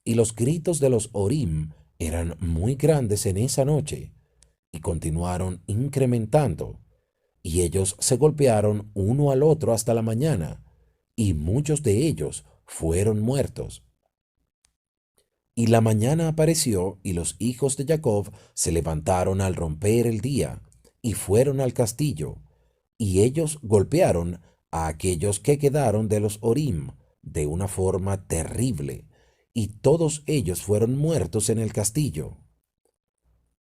Y los gritos de los Orim eran muy grandes en esa noche, y continuaron incrementando, y ellos se golpearon uno al otro hasta la mañana, y muchos de ellos fueron muertos. Y la mañana apareció, y los hijos de Jacob se levantaron al romper el día, y fueron al castillo, y ellos golpearon a aquellos que quedaron de los Orim de una forma terrible, y todos ellos fueron muertos en el castillo.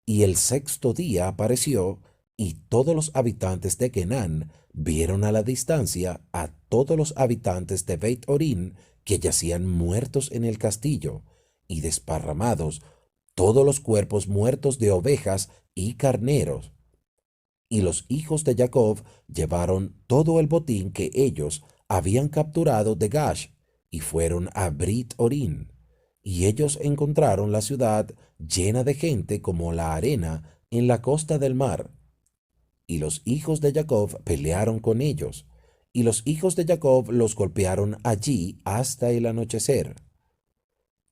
Y el sexto día apareció, y todos los habitantes de Kenán vieron a la distancia a todos los habitantes de Beit Orín que yacían muertos en el castillo, y desparramados todos los cuerpos muertos de ovejas y carneros. Y los hijos de Jacob llevaron todo el botín que ellos habían capturado de Gash, y fueron a Brit Orín. Y ellos encontraron la ciudad llena de gente como la arena en la costa del mar. Y los hijos de Jacob pelearon con ellos, y los hijos de Jacob los golpearon allí hasta el anochecer.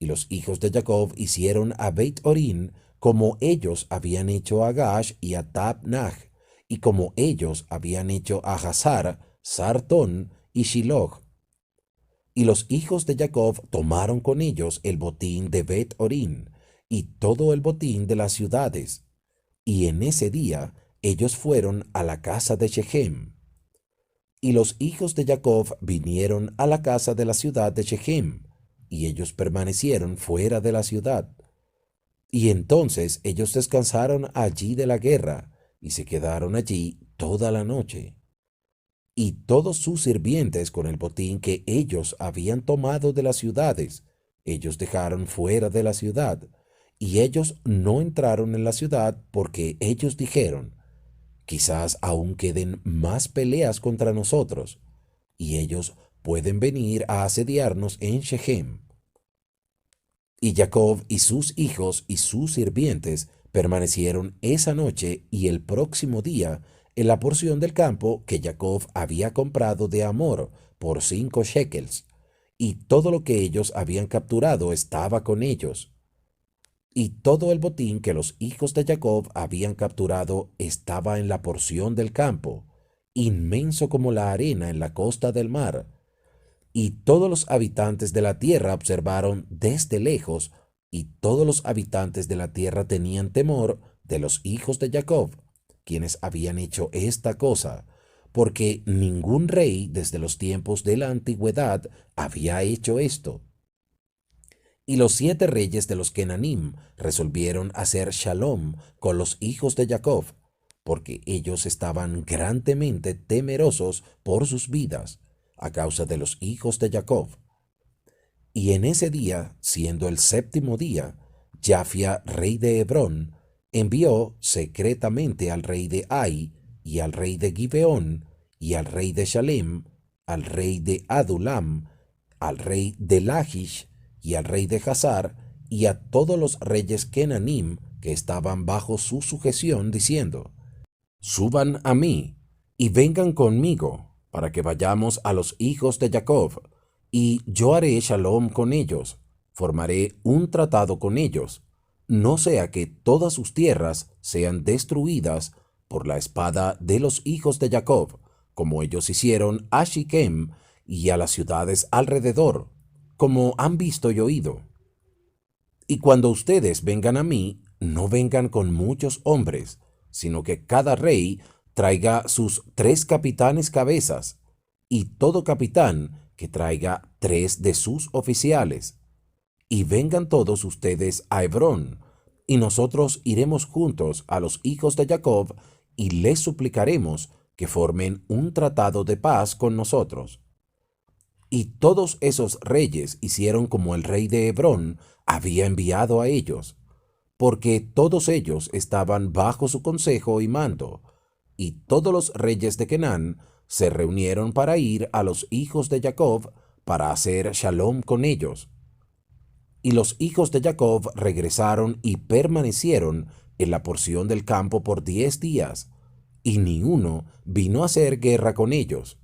Y los hijos de Jacob hicieron a Beit Orín como ellos habían hecho a Gash y a Tapnach, y como ellos habían hecho a Hazar, Sartón y Shiloh. Y los hijos de Jacob tomaron con ellos el botín de Bet Orín y todo el botín de las ciudades. Y en ese día ellos fueron a la casa de Shechem. Y los hijos de Jacob vinieron a la casa de la ciudad de Shechem, y ellos permanecieron fuera de la ciudad. Y entonces ellos descansaron allí de la guerra, y se quedaron allí toda la noche. Y todos sus sirvientes con el botín que ellos habían tomado de las ciudades, ellos dejaron fuera de la ciudad, y ellos no entraron en la ciudad porque ellos dijeron, quizás aún queden más peleas contra nosotros, y ellos pueden venir a asediarnos en Shechem. Y Jacob y sus hijos y sus sirvientes permanecieron esa noche y el próximo día en la porción del campo que Jacob había comprado de Amor por 5 shekels, y todo lo que ellos habían capturado estaba con ellos. Y todo el botín que los hijos de Jacob habían capturado estaba en la porción del campo, inmenso como la arena en la costa del mar. Y todos los habitantes de la tierra observaron desde lejos, y todos los habitantes de la tierra tenían temor de los hijos de Jacob, quienes habían hecho esta cosa, porque ningún rey desde los tiempos de la antigüedad había hecho esto. Y los 7 reyes de los Kenanim resolvieron hacer shalom con los hijos de Jacob, porque ellos estaban grandemente temerosos por sus vidas a causa de los hijos de Jacob. Y en ese día, siendo el séptimo día, Jafia, rey de Hebrón, envió secretamente al rey de Ai, y al rey de Gibeón, y al rey de Shalem, al rey de Adulam, al rey de Lachish, y al rey de Hazar, y a todos los reyes Kenanim que estaban bajo su sujeción, diciendo: Suban a mí, y vengan conmigo, para que vayamos a los hijos de Jacob, y yo haré shalom con ellos, formaré un tratado con ellos, no sea que todas sus tierras sean destruidas por la espada de los hijos de Jacob, como ellos hicieron a Shiquem y a las ciudades alrededor, como han visto y oído. Y cuando ustedes vengan a mí, no vengan con muchos hombres, sino que cada rey traiga sus 3 capitanes cabezas, y todo capitán que traiga 3 de sus oficiales. Y vengan todos ustedes a Hebrón, y nosotros iremos juntos a los hijos de Jacob, y les suplicaremos que formen un tratado de paz con nosotros. Y todos esos reyes hicieron como el rey de Hebrón había enviado a ellos, porque todos ellos estaban bajo su consejo y mando, y todos los reyes de Canaán se reunieron para ir a los hijos de Jacob para hacer shalom con ellos. Y los hijos de Jacob regresaron y permanecieron en la porción del campo por 10 días, y ni uno vino a hacer guerra con ellos.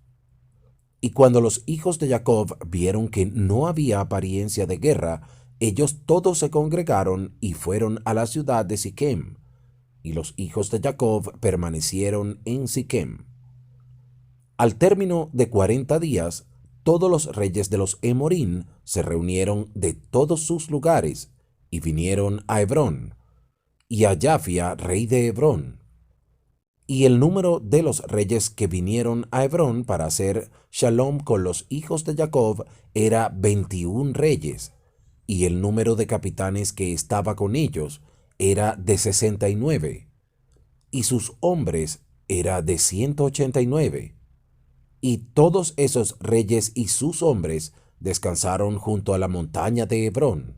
Y cuando los hijos de Jacob vieron que no había apariencia de guerra, ellos todos se congregaron y fueron a la ciudad de Siquem, y los hijos de Jacob permanecieron en Siquem. Al término de 40 días, todos los reyes de los Emorín se reunieron de todos sus lugares y vinieron a Hebrón, y a Jafia, rey de Hebrón. Y el número de los reyes que vinieron a Hebrón para hacer shalom con los hijos de Jacob era 21 reyes, y el número de capitanes que estaba con ellos era de 69, y sus hombres era de 189. Y todos esos reyes y sus hombres descansaron junto a la montaña de Hebrón.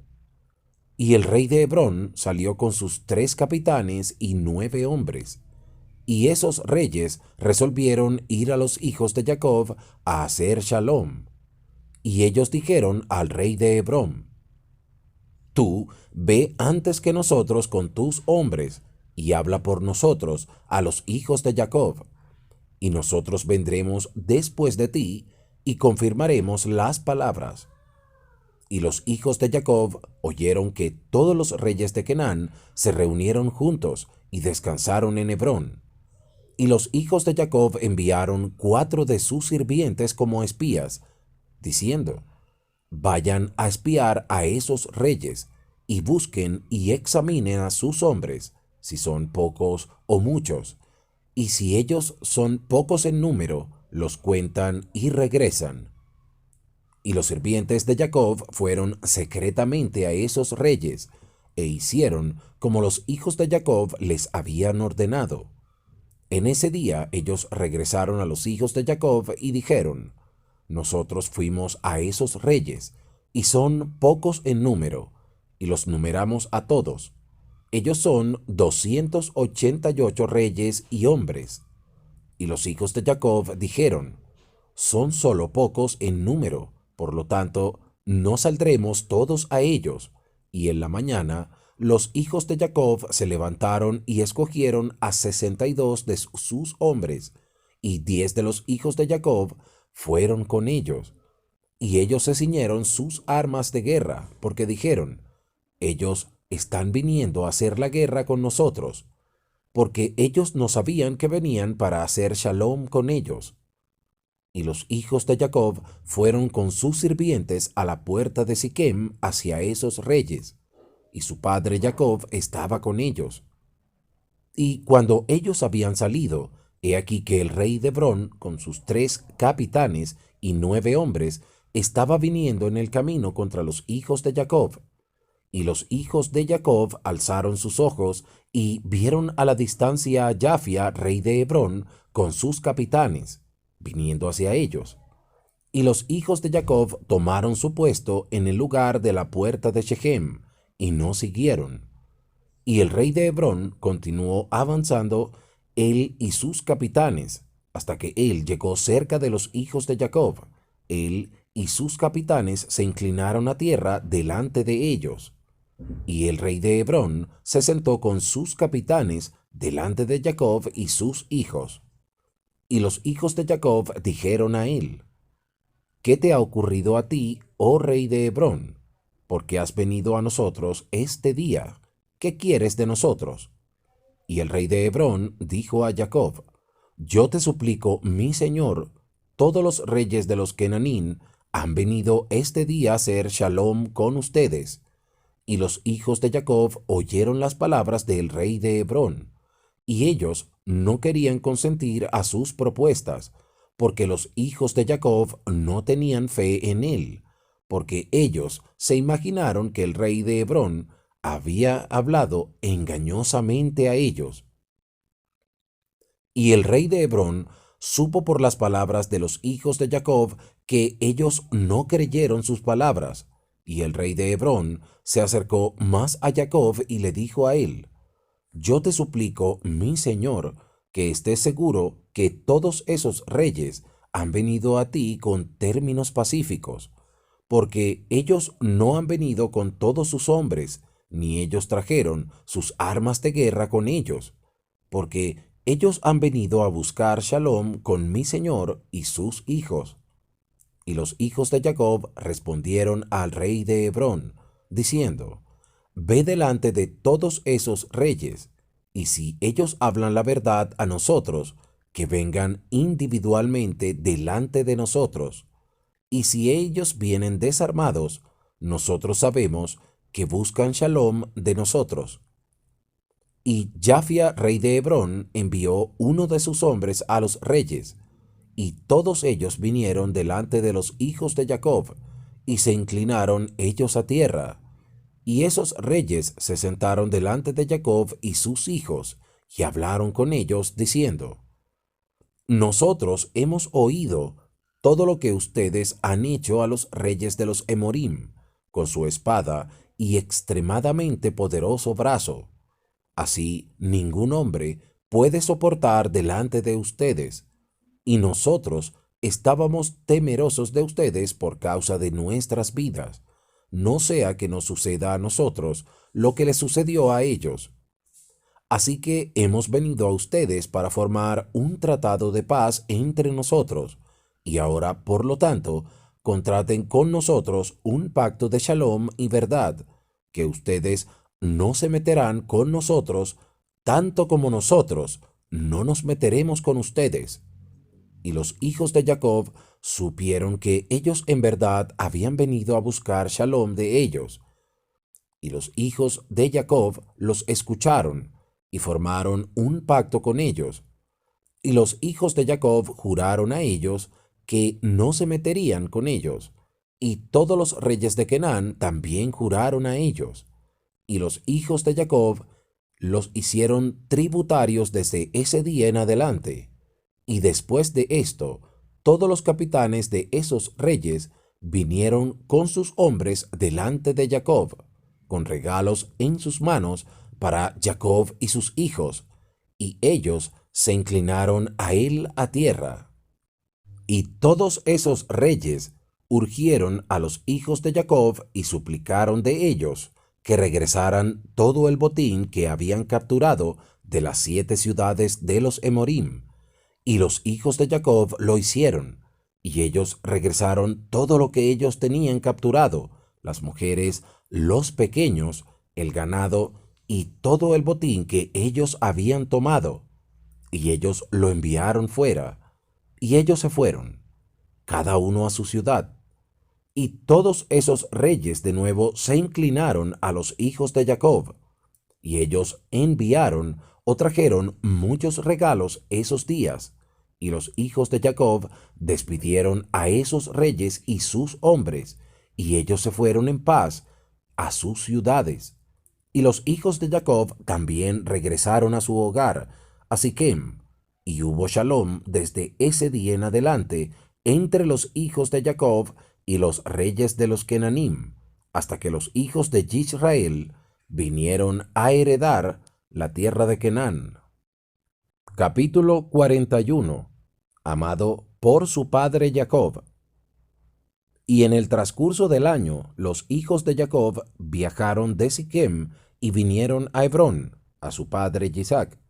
Y el rey de Hebrón salió con sus 3 capitanes y 9 hombres. Y esos reyes resolvieron ir a los hijos de Jacob a hacer shalom. Y ellos dijeron al rey de Hebrón: Tú ve antes que nosotros con tus hombres, y habla por nosotros a los hijos de Jacob, y nosotros vendremos después de ti, y confirmaremos las palabras. Y los hijos de Jacob oyeron que todos los reyes de Canaán se reunieron juntos y descansaron en Hebrón. Y los hijos de Jacob enviaron 4 de sus sirvientes como espías, diciendo: Vayan a espiar a esos reyes, y busquen y examinen a sus hombres, si son pocos o muchos, y si ellos son pocos en número, los cuentan y regresan. Y los sirvientes de Jacob fueron secretamente a esos reyes, e hicieron como los hijos de Jacob les habían ordenado. En ese día ellos regresaron a los hijos de Jacob y dijeron: Nosotros fuimos a esos reyes, y son pocos en número, y los numeramos a todos. Ellos son 288 reyes y hombres. Y los hijos de Jacob dijeron: Son solo pocos en número, por lo tanto, no saldremos todos a ellos. Y en la mañana, los hijos de Jacob se levantaron y escogieron a 62 de sus hombres, y 10 de los hijos de Jacob fueron con ellos. Y ellos se ciñeron sus armas de guerra, porque dijeron: Ellos están viniendo a hacer la guerra con nosotros, porque ellos no sabían que venían para hacer shalom con ellos. Y los hijos de Jacob fueron con sus sirvientes a la puerta de Siquem hacia esos reyes, y su padre Jacob estaba con ellos. Y cuando ellos habían salido, he aquí que el rey de Hebrón, con sus 3 capitanes y 9 hombres, estaba viniendo en el camino contra los hijos de Jacob. Y los hijos de Jacob alzaron sus ojos y vieron a la distancia a Jafia, rey de Hebrón, con sus capitanes, viniendo hacia ellos. Y los hijos de Jacob tomaron su puesto en el lugar de la puerta de Shechem, y no siguieron. Y el rey de Hebrón continuó avanzando, él y sus capitanes, hasta que él llegó cerca de los hijos de Jacob. Él y sus capitanes se inclinaron a tierra delante de ellos. Y el rey de Hebrón se sentó con sus capitanes delante de Jacob y sus hijos. Y los hijos de Jacob dijeron a él: ¿Qué te ha ocurrido a ti, oh rey de Hebrón? Porque has venido a nosotros este día. ¿Qué quieres de nosotros? Y el rey de Hebrón dijo a Jacob: Yo te suplico, mi señor, todos los reyes de los Kenanín han venido este día a hacer shalom con ustedes. Y los hijos de Jacob oyeron las palabras del rey de Hebrón, y ellos no querían consentir a sus propuestas, porque los hijos de Jacob no tenían fe en él, porque ellos se imaginaron que el rey de Hebrón había hablado engañosamente a ellos. Y el rey de Hebrón supo por las palabras de los hijos de Jacob que ellos no creyeron sus palabras. Y el rey de Hebrón se acercó más a Jacob y le dijo a él: Yo te suplico, mi señor, que estés seguro que todos esos reyes han venido a ti con términos pacíficos, porque ellos no han venido con todos sus hombres, ni ellos trajeron sus armas de guerra con ellos, porque ellos han venido a buscar shalom con mi señor y sus hijos. Y los hijos de Jacob respondieron al rey de Hebrón, diciendo: Ve delante de todos esos reyes, y si ellos hablan la verdad a nosotros, que vengan individualmente delante de nosotros. Y si ellos vienen desarmados, nosotros sabemos que buscan shalom de nosotros. Y Jafia, rey de Hebrón, envió uno de sus hombres a los reyes, y todos ellos vinieron delante de los hijos de Jacob, y se inclinaron ellos a tierra. Y esos reyes se sentaron delante de Jacob y sus hijos, y hablaron con ellos, diciendo: Nosotros hemos oído todo lo que ustedes han hecho a los reyes de los Emorim, con su espada y extremadamente poderoso brazo. Así ningún hombre puede soportar delante de ustedes, y nosotros estábamos temerosos de ustedes por causa de nuestras vidas, no sea que nos suceda a nosotros lo que les sucedió a ellos. Así que hemos venido a ustedes para formar un tratado de paz entre nosotros, y ahora, por lo tanto, contraten con nosotros un pacto de shalom y verdad, que ustedes no se meterán con nosotros, tanto como nosotros no nos meteremos con ustedes. Y los hijos de Jacob supieron que ellos en verdad habían venido a buscar shalom de ellos. Y los hijos de Jacob los escucharon y formaron un pacto con ellos. Y los hijos de Jacob juraron a ellos que no se meterían con ellos. Y todos los reyes de Canaán también juraron a ellos. Y los hijos de Jacob los hicieron tributarios desde ese día en adelante. Y después de esto, todos los capitanes de esos reyes vinieron con sus hombres delante de Jacob, con regalos en sus manos para Jacob y sus hijos, y ellos se inclinaron a él a tierra. Y todos esos reyes urgieron a los hijos de Jacob y suplicaron de ellos que regresaran todo el botín que habían capturado de las 7 ciudades de los Emorim. Y los hijos de Jacob lo hicieron, y ellos regresaron todo lo que ellos tenían capturado, las mujeres, los pequeños, el ganado y todo el botín que ellos habían tomado. Y ellos lo enviaron fuera, y ellos se fueron, cada uno a su ciudad. Y todos esos reyes de nuevo se inclinaron a los hijos de Jacob, y ellos enviaron o trajeron muchos regalos esos días, y los hijos de Jacob despidieron a esos reyes y sus hombres, y ellos se fueron en paz a sus ciudades. Y los hijos de Jacob también regresaron a su hogar, a Siquem, y hubo shalom desde ese día en adelante entre los hijos de Jacob y los reyes de los Kenanim, hasta que los hijos de Israel vinieron a heredar la tierra de Kenán. Capítulo 41. Amado por su padre Jacob. Y en el transcurso del año, los hijos de Jacob viajaron de Siquem y vinieron a Hebrón, a su padre Isaac.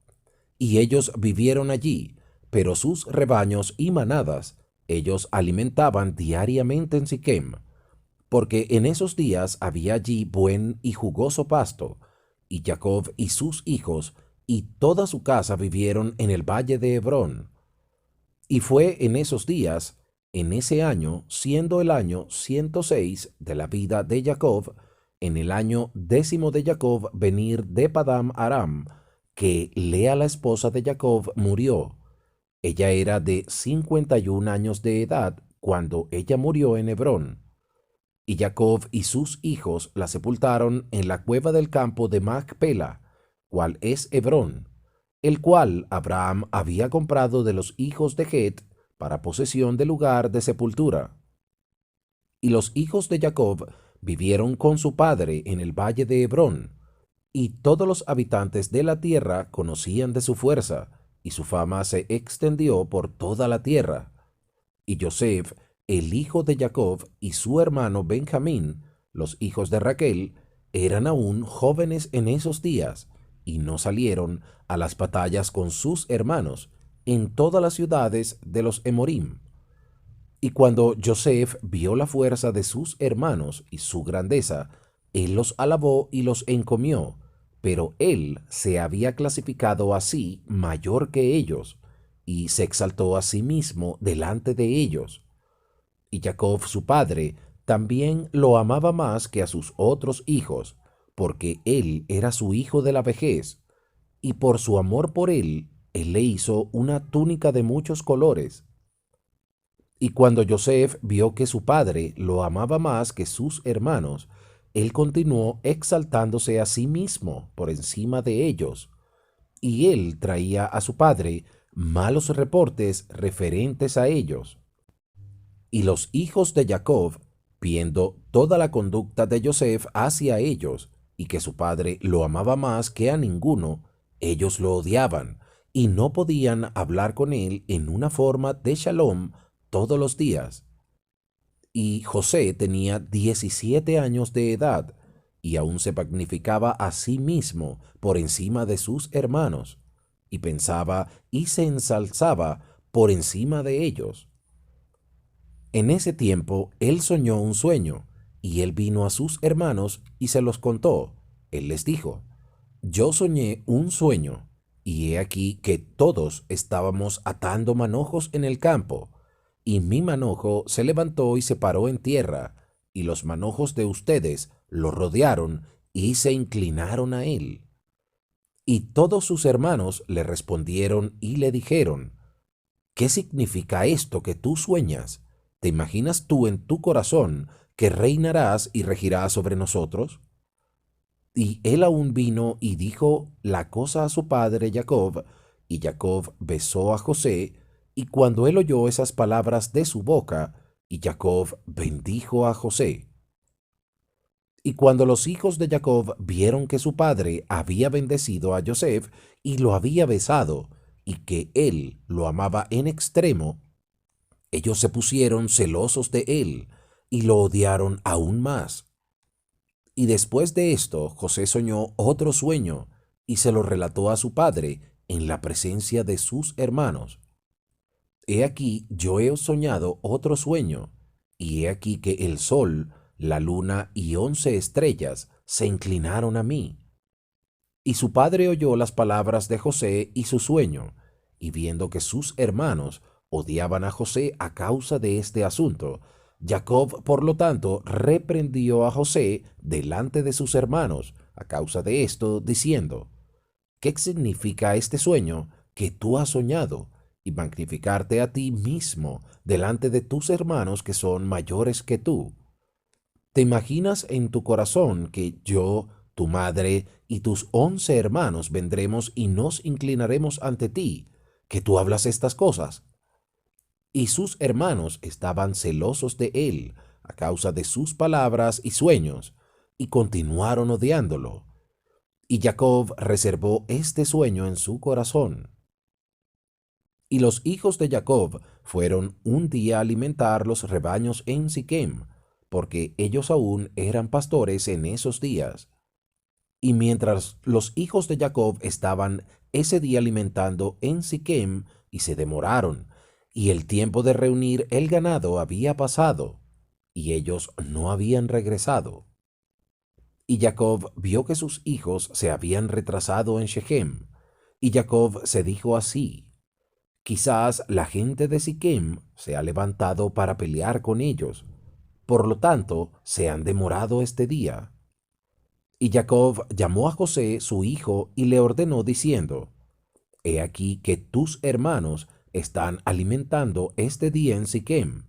Y ellos vivieron allí, pero sus rebaños y manadas ellos alimentaban diariamente en Siquem, porque en esos días había allí buen y jugoso pasto, y Jacob y sus hijos y toda su casa vivieron en el valle de Hebrón. Y fue en esos días, en ese año, siendo el año 106 de la vida de Jacob, en el año 10 de Jacob venir de Padam Aram, que Lea la esposa de Jacob murió. Ella era de 51 años de edad cuando ella murió en Hebrón. Y Jacob y sus hijos la sepultaron en la cueva del campo de Macpela, cual es Hebrón, el cual Abraham había comprado de los hijos de Het para posesión del lugar de sepultura. Y los hijos de Jacob vivieron con su padre en el valle de Hebrón, y todos los habitantes de la tierra conocían de su fuerza, y su fama se extendió por toda la tierra. Y Joseph, el hijo de Jacob, y su hermano Benjamín, los hijos de Raquel, eran aún jóvenes en esos días, y no salieron a las batallas con sus hermanos en todas las ciudades de los Emorim. Y cuando Joseph vio la fuerza de sus hermanos y su grandeza, él los alabó y los encomió, pero él se había clasificado así mayor que ellos, y se exaltó a sí mismo delante de ellos. Y Jacob su padre también lo amaba más que a sus otros hijos, porque él era su hijo de la vejez, y por su amor por él le hizo una túnica de muchos colores. Y cuando Joseph vio que su padre lo amaba más que sus hermanos, él continuó exaltándose a sí mismo por encima de ellos, y él traía a su padre malos reportes referentes a ellos. Y los hijos de Jacob, viendo toda la conducta de Joseph hacia ellos, y que su padre lo amaba más que a ninguno, ellos lo odiaban, y no podían hablar con él en una forma de shalom todos los días. Y José tenía 17 años de edad, y aún se magnificaba a sí mismo por encima de sus hermanos, y pensaba y se ensalzaba por encima de ellos. En ese tiempo él soñó un sueño, y él vino a sus hermanos y se los contó. Él les dijo: Yo soñé un sueño, y he aquí que todos estábamos atando manojos en el campo, y mi manojo se levantó y se paró en tierra, y los manojos de ustedes lo rodearon y se inclinaron a él. Y todos sus hermanos le respondieron y le dijeron: ¿Qué significa esto que tú sueñas? ¿Te imaginas tú en tu corazón que reinarás y regirás sobre nosotros? Y él aún vino y dijo la cosa a su padre Jacob, y Jacob besó a José, y cuando él oyó esas palabras de su boca, y Jacob bendijo a José. Y cuando los hijos de Jacob vieron que su padre había bendecido a Joseph y lo había besado, y que él lo amaba en extremo, ellos se pusieron celosos de él y lo odiaron aún más. Y después de esto, José soñó otro sueño y se lo relató a su padre en la presencia de sus hermanos. He aquí yo he soñado otro sueño, y he aquí que el sol, la luna y 11 estrellas se inclinaron a mí. Y su padre oyó las palabras de José y su sueño, y viendo que sus hermanos odiaban a José a causa de este asunto, Jacob, por lo tanto, reprendió a José delante de sus hermanos a causa de esto, diciendo: ¿Qué significa este sueño que tú has soñado? Y magnificarte a ti mismo delante de tus hermanos que son mayores que tú. ¿Te imaginas en tu corazón que yo tu madre y tus 11 hermanos vendremos y nos inclinaremos ante ti, que tú hablas estas cosas. Y sus hermanos estaban celosos de él a causa de sus palabras y sueños, y continuaron odiándolo. Y Jacob reservó este sueño en su corazón. Y los hijos de Jacob fueron un día a alimentar los rebaños en Siquem, porque ellos aún eran pastores en esos días. Y mientras los hijos de Jacob estaban ese día alimentando en Siquem, y se demoraron, y el tiempo de reunir el ganado había pasado, y ellos no habían regresado. Y Jacob vio que sus hijos se habían retrasado en Shechem, y Jacob se dijo así: quizás la gente de Siquem se ha levantado para pelear con ellos, por lo tanto se han demorado este día. Y Jacob llamó a José su hijo y le ordenó diciendo: he aquí que tus hermanos están alimentando este día en Siquem,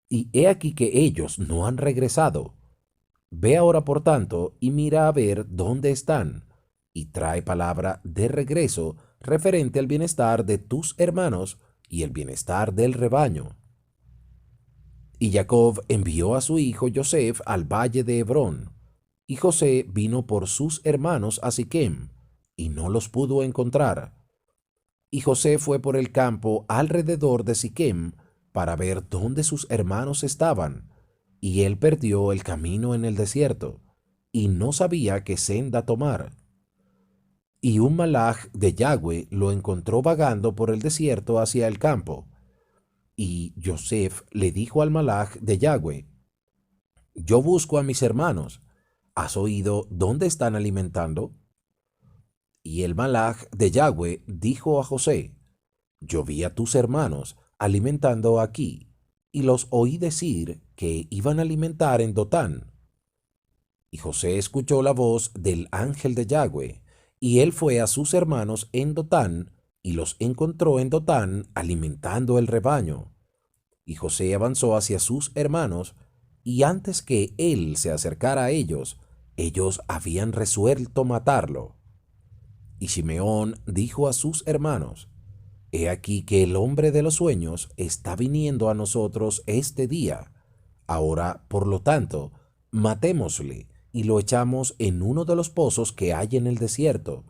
y he aquí que ellos no han regresado. Ve ahora, por tanto, y mira a ver dónde están, y trae palabra de regreso referente al bienestar de tus hermanos y el bienestar del rebaño. Y Jacob envió a su hijo Joseph al valle de Hebrón, y José vino por sus hermanos a Siquem, y no los pudo encontrar. Y José fue por el campo alrededor de Siquem para ver dónde sus hermanos estaban, y él perdió el camino en el desierto, y no sabía qué senda tomar. Y un malaj de Yahweh lo encontró vagando por el desierto hacia el campo. Y Joseph le dijo al malaj de Yahweh: yo busco a mis hermanos. ¿Has oído dónde están alimentando? Y el malaj de Yahweh dijo a José: yo vi a tus hermanos alimentando aquí, y los oí decir que iban a alimentar en Dotán. Y José escuchó la voz del ángel de Yahweh, y él fue a sus hermanos en Dotán, y los encontró en Dotán alimentando el rebaño. Y José avanzó hacia sus hermanos, y antes que él se acercara a ellos, ellos habían resuelto matarlo. Y Simeón dijo a sus hermanos: he aquí que el hombre de los sueños está viniendo a nosotros este día. Ahora, por lo tanto, matémosle y lo echamos en uno de los pozos que hay en el desierto,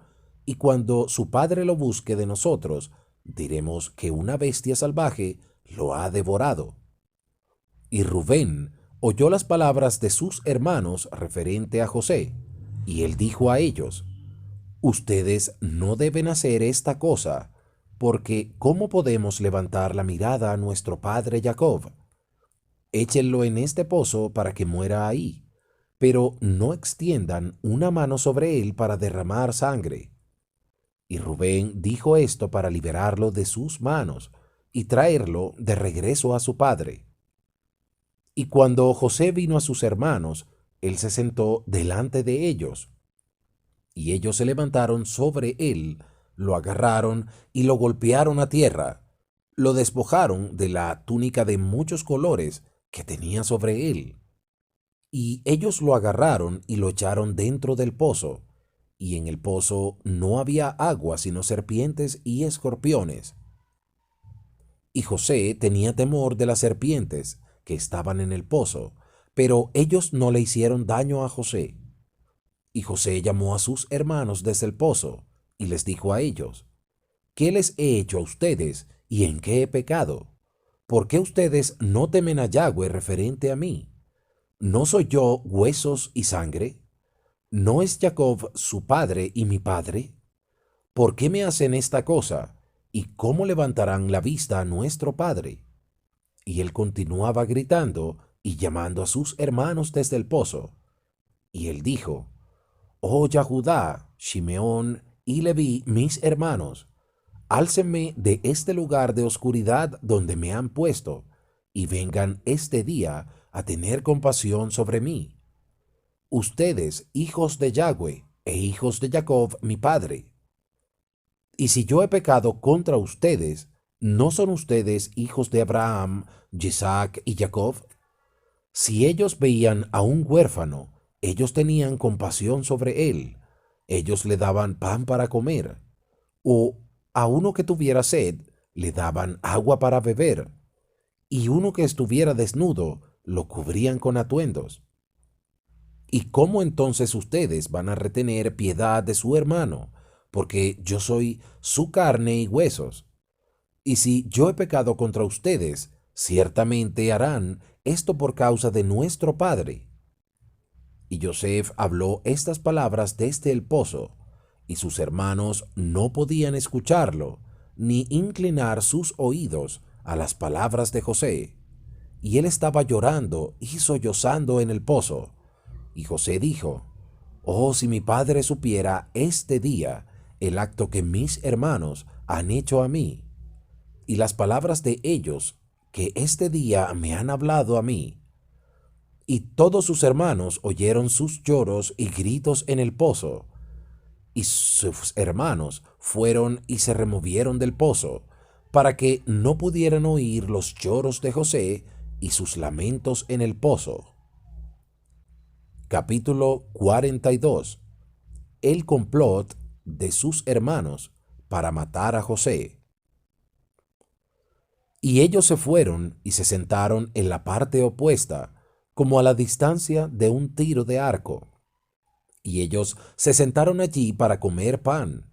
y cuando su padre lo busque de nosotros, diremos que una bestia salvaje lo ha devorado. Y Rubén oyó las palabras de sus hermanos referente a José, y él dijo a ellos: ustedes no deben hacer esta cosa, porque ¿cómo podemos levantar la mirada a nuestro padre Jacob? Échenlo en este pozo para que muera ahí, pero no extiendan una mano sobre él para derramar sangre. Y Rubén dijo esto para liberarlo de sus manos y traerlo de regreso a su padre. Y cuando José vino a sus hermanos, él se sentó delante de ellos, y ellos se levantaron sobre él, lo agarraron y lo golpearon a tierra, lo despojaron de la túnica de muchos colores que tenía sobre él. Y ellos lo agarraron y lo echaron dentro del pozo, y en el pozo no había agua sino serpientes y escorpiones. Y José tenía temor de las serpientes que estaban en el pozo, pero ellos no le hicieron daño a José. Y José llamó a sus hermanos desde el pozo, y les dijo a ellos: ¿qué les he hecho a ustedes y en qué he pecado? ¿Por qué ustedes no temen a Yahweh referente a mí? ¿No soy yo huesos y sangre? ¿No es Jacob su padre y mi padre? ¿Por qué me hacen esta cosa? ¿Y cómo levantarán la vista a nuestro padre? Y él continuaba gritando y llamando a sus hermanos desde el pozo. Y él dijo: oh Judá, Shimeón y Leví, mis hermanos, álcenme de este lugar de oscuridad donde me han puesto, y vengan este día a tener compasión sobre mí. Ustedes, hijos de Yahweh e hijos de Jacob, mi padre. Y si yo he pecado contra ustedes, ¿no son ustedes hijos de Abraham, Isaac y Jacob? Si ellos veían a un huérfano Ellos tenían compasión sobre él. Ellos le daban pan para comer. O a uno que tuviera sed, le daban agua para beber. Y uno que estuviera desnudo, lo cubrían con atuendos. ¿Y cómo entonces ustedes van a retener piedad de su hermano? Porque yo soy su carne y huesos. Y si yo he pecado contra ustedes, ciertamente harán esto por causa de nuestro Padre. Y Joseph habló estas palabras desde el pozo, y sus hermanos no podían escucharlo, ni inclinar sus oídos a las palabras de José. Y él estaba llorando y sollozando en el pozo. Y José dijo, oh, si mi padre supiera este día el acto que mis hermanos han hecho a mí, y las palabras de ellos que este día me han hablado a mí. Y todos sus hermanos oyeron sus lloros y gritos en el pozo. Y sus hermanos fueron y se removieron del pozo, para que no pudieran oír los lloros de José y sus lamentos en el pozo. Capítulo 42. El complot de sus hermanos para matar a José. Y ellos se fueron y se sentaron en la parte opuesta, como a la distancia de un tiro de arco. Y ellos se sentaron allí para comer pan.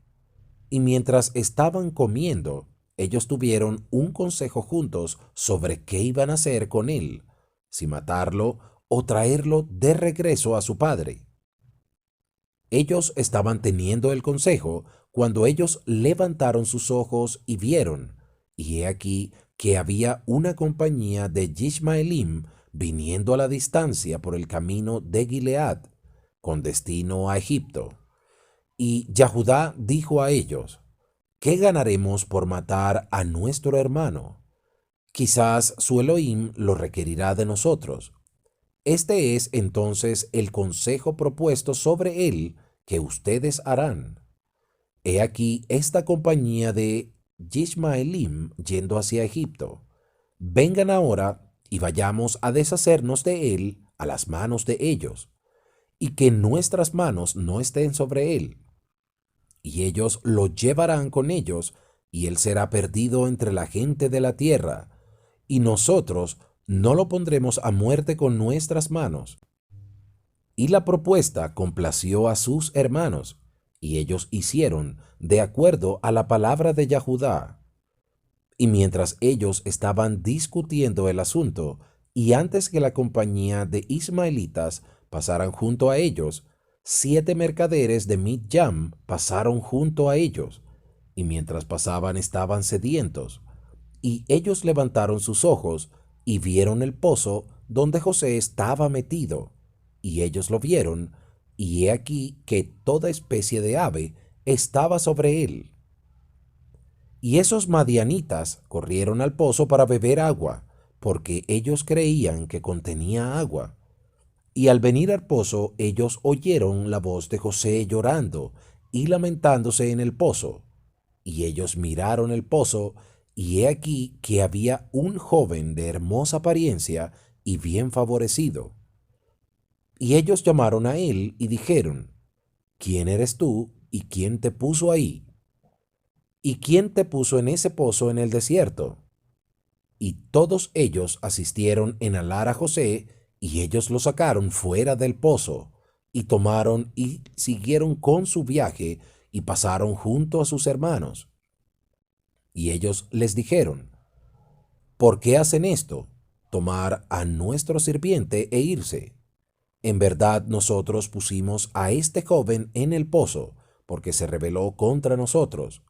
Y mientras estaban comiendo, ellos tuvieron un consejo juntos sobre qué iban a hacer con él, si matarlo o traerlo de regreso a su padre. Ellos estaban teniendo el consejo cuando ellos levantaron sus ojos y vieron, y he aquí que había una compañía de Ishmaelim viniendo a la distancia por el camino de Gilead, con destino a Egipto. Y Yahudá dijo a ellos, ¿qué ganaremos por matar a nuestro hermano? Quizás su Elohim lo requerirá de nosotros. Este es entonces el consejo propuesto sobre él que ustedes harán. He aquí esta compañía de Ishmaelim yendo hacia Egipto. Vengan ahora y vayamos a deshacernos de él a las manos de ellos, y que nuestras manos no estén sobre él. Y ellos lo llevarán con ellos, y él será perdido entre la gente de la tierra, y nosotros no lo pondremos a muerte con nuestras manos. Y la propuesta complació a sus hermanos, y ellos hicieron de acuerdo a la palabra de Yahudá. Y mientras ellos estaban discutiendo el asunto, y antes que la compañía de ismaelitas pasaran junto a ellos, 7 mercaderes de Midjam pasaron junto a ellos, y mientras pasaban estaban sedientos. Y ellos levantaron sus ojos y vieron el pozo donde José estaba metido, y ellos lo vieron, y he aquí que toda especie de ave estaba sobre él. Y esos madianitas corrieron al pozo para beber agua, porque ellos creían que contenía agua. Y al venir al pozo, ellos oyeron la voz de José llorando y lamentándose en el pozo. Y ellos miraron el pozo, y he aquí que había un joven de hermosa apariencia y bien favorecido. Y ellos llamaron a él y dijeron, ¿quién eres tú y quién te puso ahí? ¿Y quién te puso en ese pozo en el desierto? Y todos ellos asistieron en alar a José, y ellos lo sacaron fuera del pozo, y tomaron y siguieron con su viaje, y pasaron junto a sus hermanos. Y ellos les dijeron, ¿por qué hacen esto? Tomar a nuestro sirviente e irse. En verdad nosotros pusimos a este joven en el pozo, porque se rebeló contra nosotros.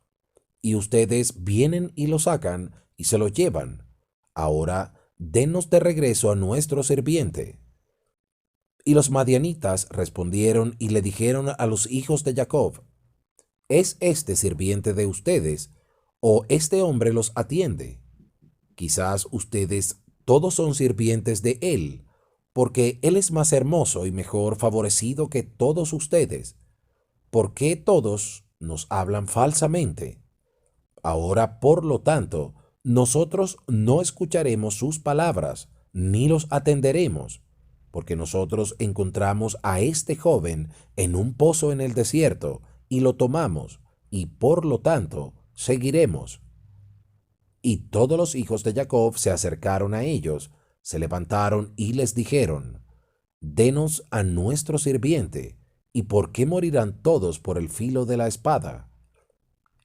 Y ustedes vienen y lo sacan y se lo llevan. Ahora denos de regreso a nuestro sirviente. Y los madianitas respondieron y le dijeron a los hijos de Jacob, ¿es este sirviente de ustedes, o este hombre los atiende? Quizás ustedes todos son sirvientes de él, porque él es más hermoso y mejor favorecido que todos ustedes. ¿Por qué todos nos hablan falsamente? Ahora, por lo tanto, nosotros no escucharemos sus palabras, ni los atenderemos. porque nosotros encontramos a este joven en un pozo en el desierto y lo tomamos, y por lo tanto seguiremos. Y todos los hijos de Jacob se acercaron a ellos, se levantaron y les dijeron: Denos a nuestro sirviente, ¿y por qué morirán todos por el filo de la espada?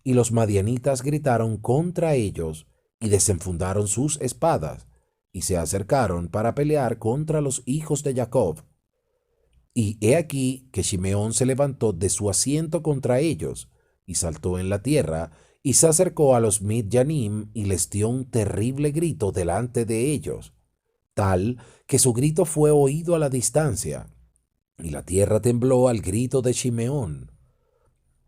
Y los madianitas gritaron contra ellos y desenfundaron sus espadas, y se acercaron para pelear contra los hijos de Jacob. Y he aquí que Shimeón se levantó de su asiento contra ellos, y saltó en la tierra, y se acercó a los Midyanim, y les dio un terrible grito delante de ellos, tal que su grito fue oído a la distancia, y la tierra tembló al grito de Shimeón.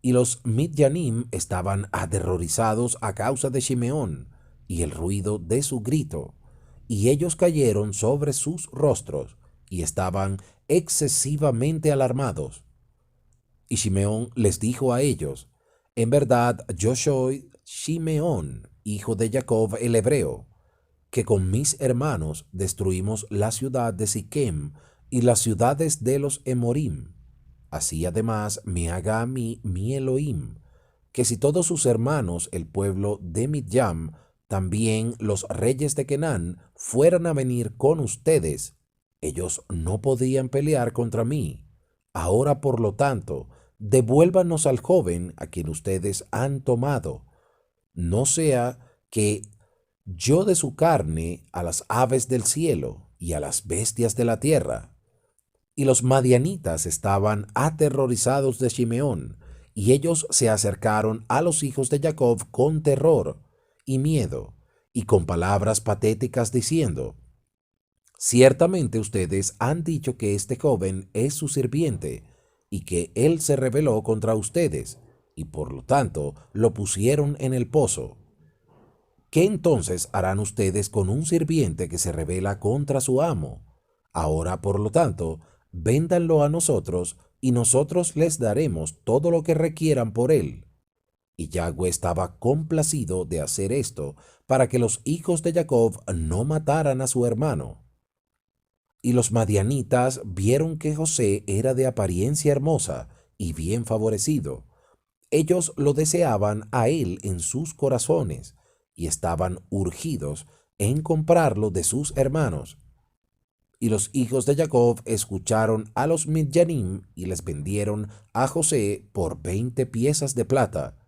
Y los Midyanim estaban aterrorizados a causa de Shimeón y el ruido de su grito, y ellos cayeron sobre sus rostros y estaban excesivamente alarmados. Y Shimeón les dijo a ellos: En verdad yo soy Shimeón, hijo de Jacob el hebreo, que con mis hermanos destruimos la ciudad de Siquem y las ciudades de los Emorim. Así además me haga a mí mi Elohim, que si todos sus hermanos, el pueblo de Midyam, también los reyes de Kenán, fueran a venir con ustedes, ellos no podían pelear contra mí. Ahora, por lo tanto, devuélvanos al joven a quien ustedes han tomado, no sea que yo de su carne a las aves del cielo y a las bestias de la tierra. Y los madianitas estaban aterrorizados de Shimeón, y ellos se acercaron a los hijos de Jacob con terror y miedo, y con palabras patéticas diciendo: Ciertamente ustedes han dicho que este joven es su sirviente, y que él se rebeló contra ustedes, y por lo tanto lo pusieron en el pozo. ¿Qué entonces harán ustedes con un sirviente que se rebela contra su amo? Ahora, por lo tanto, véndanlo a nosotros, y nosotros les daremos todo lo que requieran por él. Y Yahweh estaba complacido de hacer esto para que los hijos de Jacob no mataran a su hermano. Y los madianitas vieron que José era de apariencia hermosa y bien favorecido. Ellos lo deseaban a él en sus corazones, y estaban urgidos en comprarlo de sus hermanos. Y los hijos de Jacob escucharon a los Midyanim y les vendieron a José por 20 piezas de plata.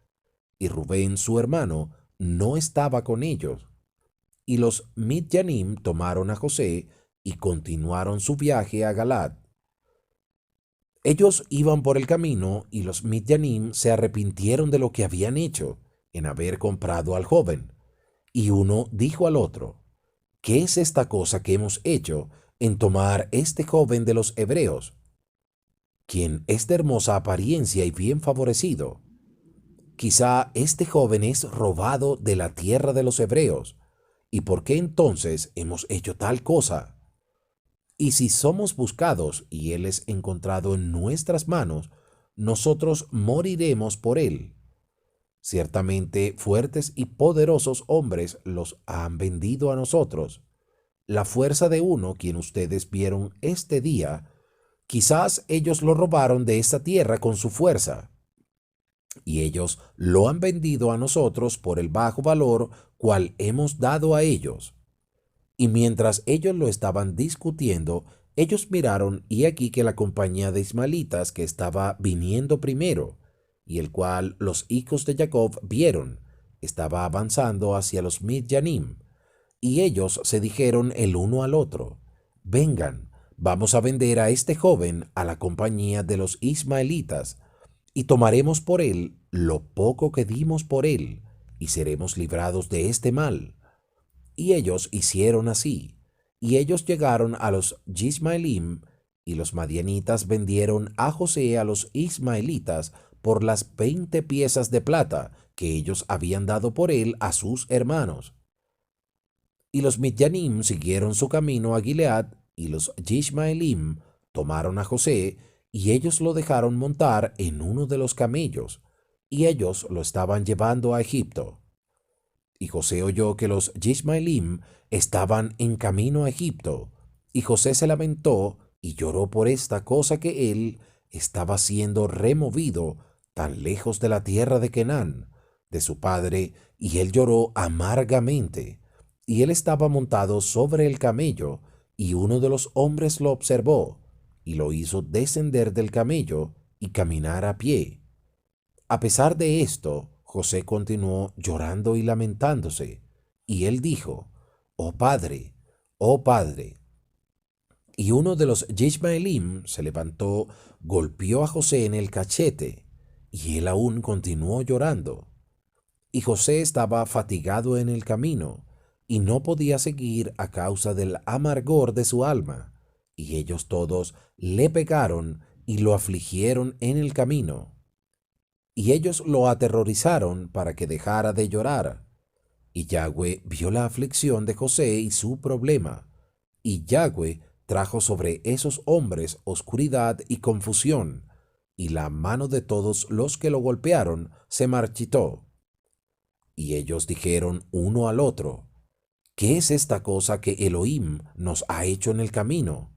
Y Rubén, su hermano, no estaba con ellos. Y los Midyanim tomaron a José y continuaron su viaje a Galad. Ellos iban por el camino, y los Midyanim se arrepintieron de lo que habían hecho en haber comprado al joven. Y uno dijo al otro: ¿Qué es esta cosa que hemos hecho en tomar este joven de los hebreos, quien es de hermosa apariencia y bien favorecido? Quizá este joven es robado de la tierra de los hebreos. ¿Y por qué entonces hemos hecho tal cosa? Y si somos buscados y él es encontrado en nuestras manos, nosotros moriremos por él. Ciertamente fuertes y poderosos hombres los han vendido a nosotros. La fuerza de uno, quien ustedes vieron este día, quizás ellos lo robaron de esta tierra con su fuerza, y ellos lo han vendido a nosotros por el bajo valor cual hemos dado a ellos. Y mientras ellos lo estaban discutiendo, ellos miraron, y aquí que la compañía de ismaelitas que estaba viniendo primero, y el cual los hijos de Jacob vieron, estaba avanzando hacia los Midyanim. Y ellos se dijeron el uno al otro: Vengan, vamos a vender a este joven a la compañía de los ismaelitas, y tomaremos por él lo poco que dimos por él, y seremos librados de este mal. Y ellos hicieron así. Y ellos llegaron a los Yismaelim, y los madianitas vendieron a José a los ismaelitas por las 20 piezas de plata que ellos habían dado por él a sus hermanos. Y los Midyanim siguieron su camino a Gilead, y los Yishmaelim tomaron a José, y ellos lo dejaron montar en uno de los camellos, y ellos lo estaban llevando a Egipto. Y José oyó que los Yishmaelim estaban en camino a Egipto, Y José se lamentó y lloró por esta cosa que él estaba siendo removido tan lejos de la tierra de Canaán, de su padre, y él lloró amargamente. Y él estaba montado sobre el camello, y uno de los hombres lo observó, y lo hizo descender del camello y caminar a pie. A pesar de esto, José continuó llorando y lamentándose, y él dijo, oh padre. Y uno de los Yishmaelim se levantó, golpeó a José en el cachete, y él aún continuó llorando. Y José estaba fatigado en el camino, y no podía seguir a causa del amargor de su alma. Y ellos todos le pegaron y lo afligieron en el camino. Y ellos lo aterrorizaron para que dejara de llorar. Y Yahweh vio la aflicción de José y su problema. Y Yahweh trajo sobre esos hombres oscuridad y confusión, y la mano de todos los que lo golpearon se marchitó. Y ellos dijeron uno al otro, ¿qué es esta cosa que Elohim nos ha hecho en el camino?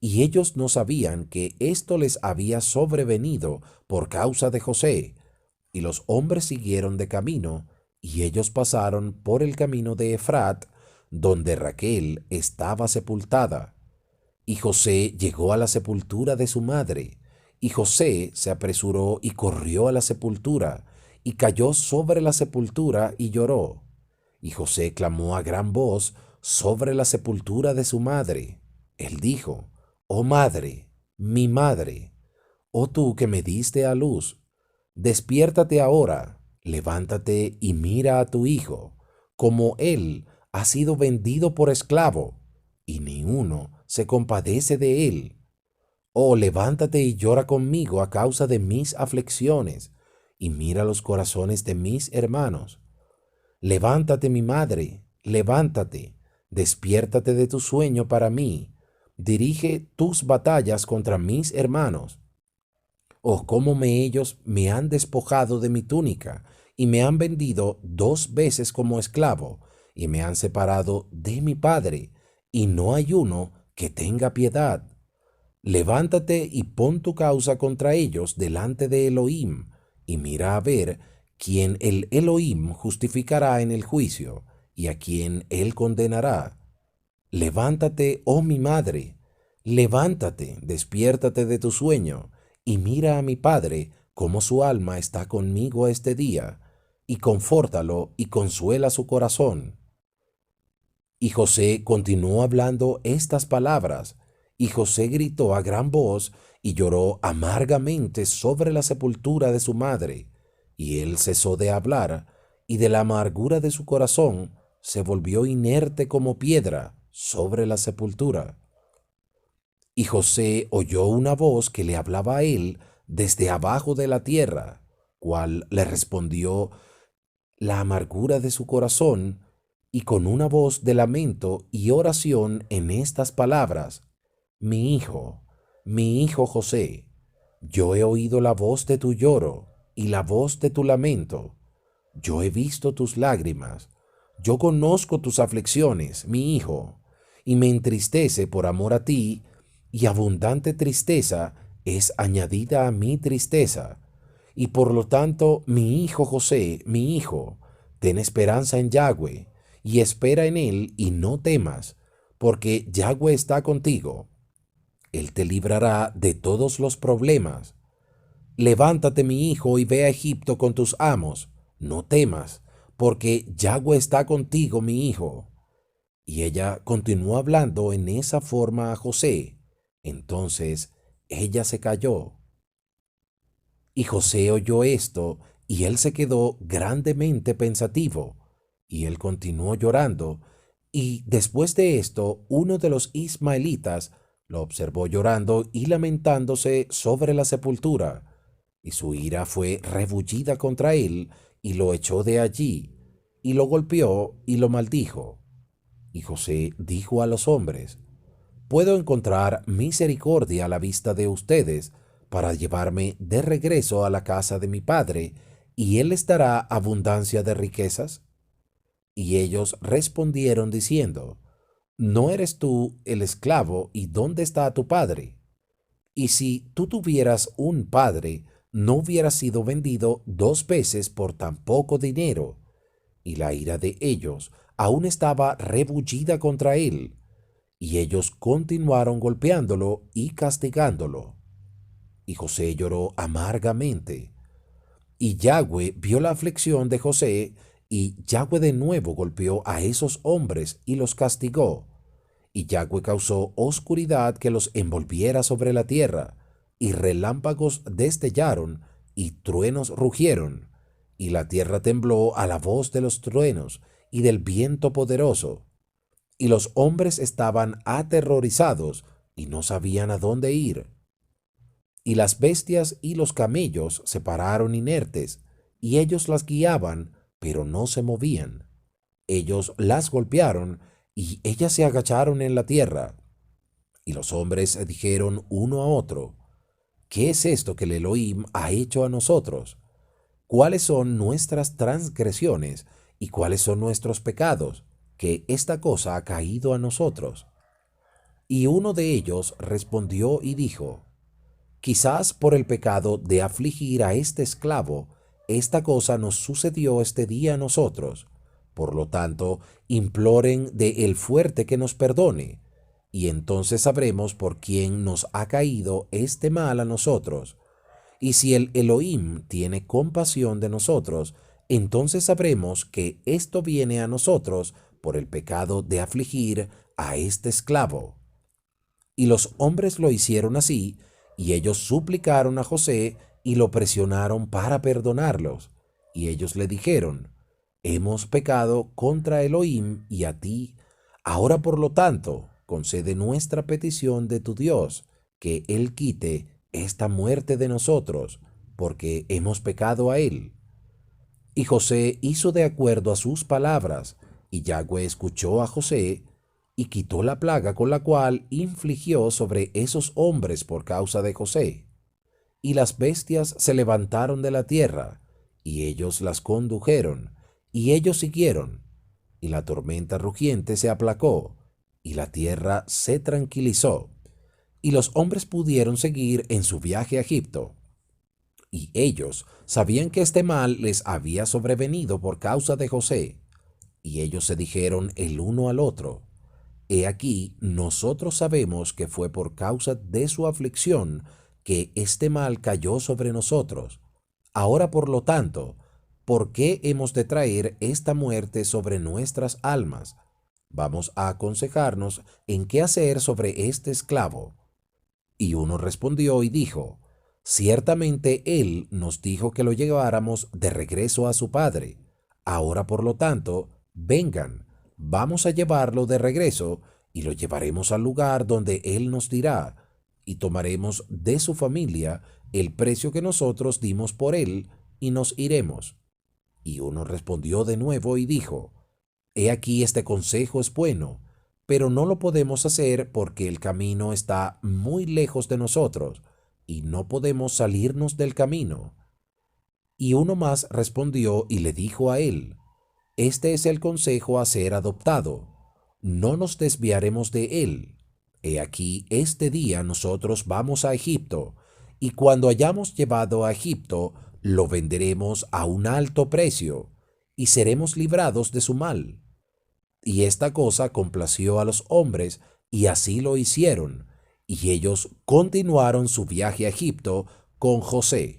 Y ellos no sabían que esto les había sobrevenido por causa de José. Y los hombres siguieron de camino, y ellos pasaron por el camino de Efrat, donde Raquel estaba sepultada. Y José llegó a la sepultura de su madre, y José se apresuró y corrió a la sepultura, y cayó sobre la sepultura y lloró. Y José clamó a gran voz sobre la sepultura de su madre. Él dijo, oh madre, mi madre, oh tú que me diste a luz, despiértate ahora, levántate y mira a tu hijo, como él ha sido vendido por esclavo, y ni uno se compadece de él. Oh, levántate y llora conmigo a causa de mis aflicciones, y mira los corazones de mis hermanos. Levántate, mi madre, levántate, despiértate de tu sueño para mí, dirige tus batallas contra mis hermanos. Oh, cómo ellos me han despojado de mi túnica, y me han vendido 2 veces como esclavo, y me han separado de mi padre, y no hay uno que tenga piedad. Levántate y pon tu causa contra ellos delante de Elohim, y mira a ver quién el Elohim justificará en el juicio, y a quién él condenará. Levántate, oh mi madre, levántate, despiértate de tu sueño, y mira a mi padre, cómo su alma está conmigo este día, y confórtalo y consuela su corazón. Y José continuó hablando estas palabras, y José gritó a gran voz y lloró amargamente sobre la sepultura de su madre. Y él cesó de hablar, y de la amargura de su corazón se volvió inerte como piedra sobre la sepultura. Y José oyó una voz que le hablaba a él desde abajo de la tierra, cual le respondió la amargura de su corazón, y con una voz de lamento y oración en estas palabras, mi hijo José, yo he oído la voz de tu lloro y la voz de tu lamento. Yo he visto tus lágrimas. Yo conozco tus aflicciones, mi hijo, y me entristece por amor a ti, y abundante tristeza es añadida a mi tristeza. Y por lo tanto, mi hijo José, mi hijo, ten esperanza en Yahweh, y espera en él y no temas, porque Yahweh está contigo. Él te librará de todos los problemas. Levántate, mi hijo, y ve a Egipto con tus amos. No temas, porque Yahweh está contigo, mi hijo. Y ella continuó hablando en esa forma a José. Entonces ella se calló. Y José oyó esto, y él se quedó grandemente pensativo, y él continuó llorando. Y después de esto, uno de los ismaelitas lo observó llorando y lamentándose sobre la sepultura, y su ira fue rebullida contra él, y lo echó de allí, y lo golpeó y lo maldijo. Y José dijo a los hombres, ¿puedo encontrar misericordia a la vista de ustedes para llevarme de regreso a la casa de mi padre, y él les dará abundancia de riquezas? Y ellos respondieron diciendo, ¿no eres tú el esclavo y dónde está tu padre? Y si tú tuvieras un padre, no hubieras sido vendido 2 veces por tan poco dinero. Y la ira de ellos aún estaba rebullida contra él, y ellos continuaron golpeándolo y castigándolo. Y José lloró amargamente. Y Yahweh vio la aflicción de José, y Yahweh de nuevo golpeó a esos hombres y los castigó. Y Yahweh causó oscuridad que los envolviera sobre la tierra, y relámpagos destellaron, y truenos rugieron, y la tierra tembló a la voz de los truenos y del viento poderoso. Y los hombres estaban aterrorizados y no sabían a dónde ir. Y las bestias y los camellos se pararon inertes, y ellos las guiaban, pero no se movían. Ellos las golpearon, y ellas se agacharon en la tierra. Y los hombres dijeron uno a otro, ¿qué es esto que el Elohim ha hecho a nosotros? ¿Cuáles son nuestras transgresiones y cuáles son nuestros pecados, que esta cosa ha caído a nosotros? Y uno de ellos respondió y dijo, quizás por el pecado de afligir a este esclavo, esta cosa nos sucedió este día a nosotros. Por lo tanto, imploren de el fuerte que nos perdone, y entonces sabremos por quién nos ha caído este mal a nosotros. Y si el Elohim tiene compasión de nosotros, entonces sabremos que esto viene a nosotros por el pecado de afligir a este esclavo. Y los hombres lo hicieron así, y ellos suplicaron a José y lo presionaron para perdonarlos. Y ellos le dijeron, hemos pecado contra Elohim y a ti. Ahora por lo tanto, concede nuestra petición de tu Dios, que Él quite esta muerte de nosotros, porque hemos pecado a Él. Y José hizo de acuerdo a sus palabras, y Yahweh escuchó a José, y quitó la plaga con la cual infligió sobre esos hombres por causa de José. Y las bestias se levantaron de la tierra, y ellos las condujeron, y ellos siguieron. Y la tormenta rugiente se aplacó, y la tierra se tranquilizó, y los hombres pudieron seguir en su viaje a Egipto. Y ellos sabían que este mal les había sobrevenido por causa de José. Y ellos se dijeron el uno al otro, he aquí, nosotros sabemos que fue por causa de su aflicción que este mal cayó sobre nosotros. Ahora, por lo tanto, ¿por qué hemos de traer esta muerte sobre nuestras almas? Vamos a aconsejarnos en qué hacer sobre este esclavo. Y uno respondió y dijo, ciertamente él nos dijo que lo lleváramos de regreso a su padre. Ahora, por lo tanto, vengan, vamos a llevarlo de regreso y lo llevaremos al lugar donde él nos dirá, y tomaremos de su familia el precio que nosotros dimos por él, y nos iremos. Y uno respondió de nuevo y dijo, he aquí este consejo es bueno, pero no lo podemos hacer porque el camino está muy lejos de nosotros, y no podemos salirnos del camino. Y uno más respondió y le dijo a él, este es el consejo a ser adoptado, no nos desviaremos de él. He aquí, este día nosotros vamos a Egipto, y cuando hayamos llevado a Egipto, lo venderemos a un alto precio, y seremos librados de su mal. Y esta cosa complació a los hombres, y así lo hicieron, y ellos continuaron su viaje a Egipto con José.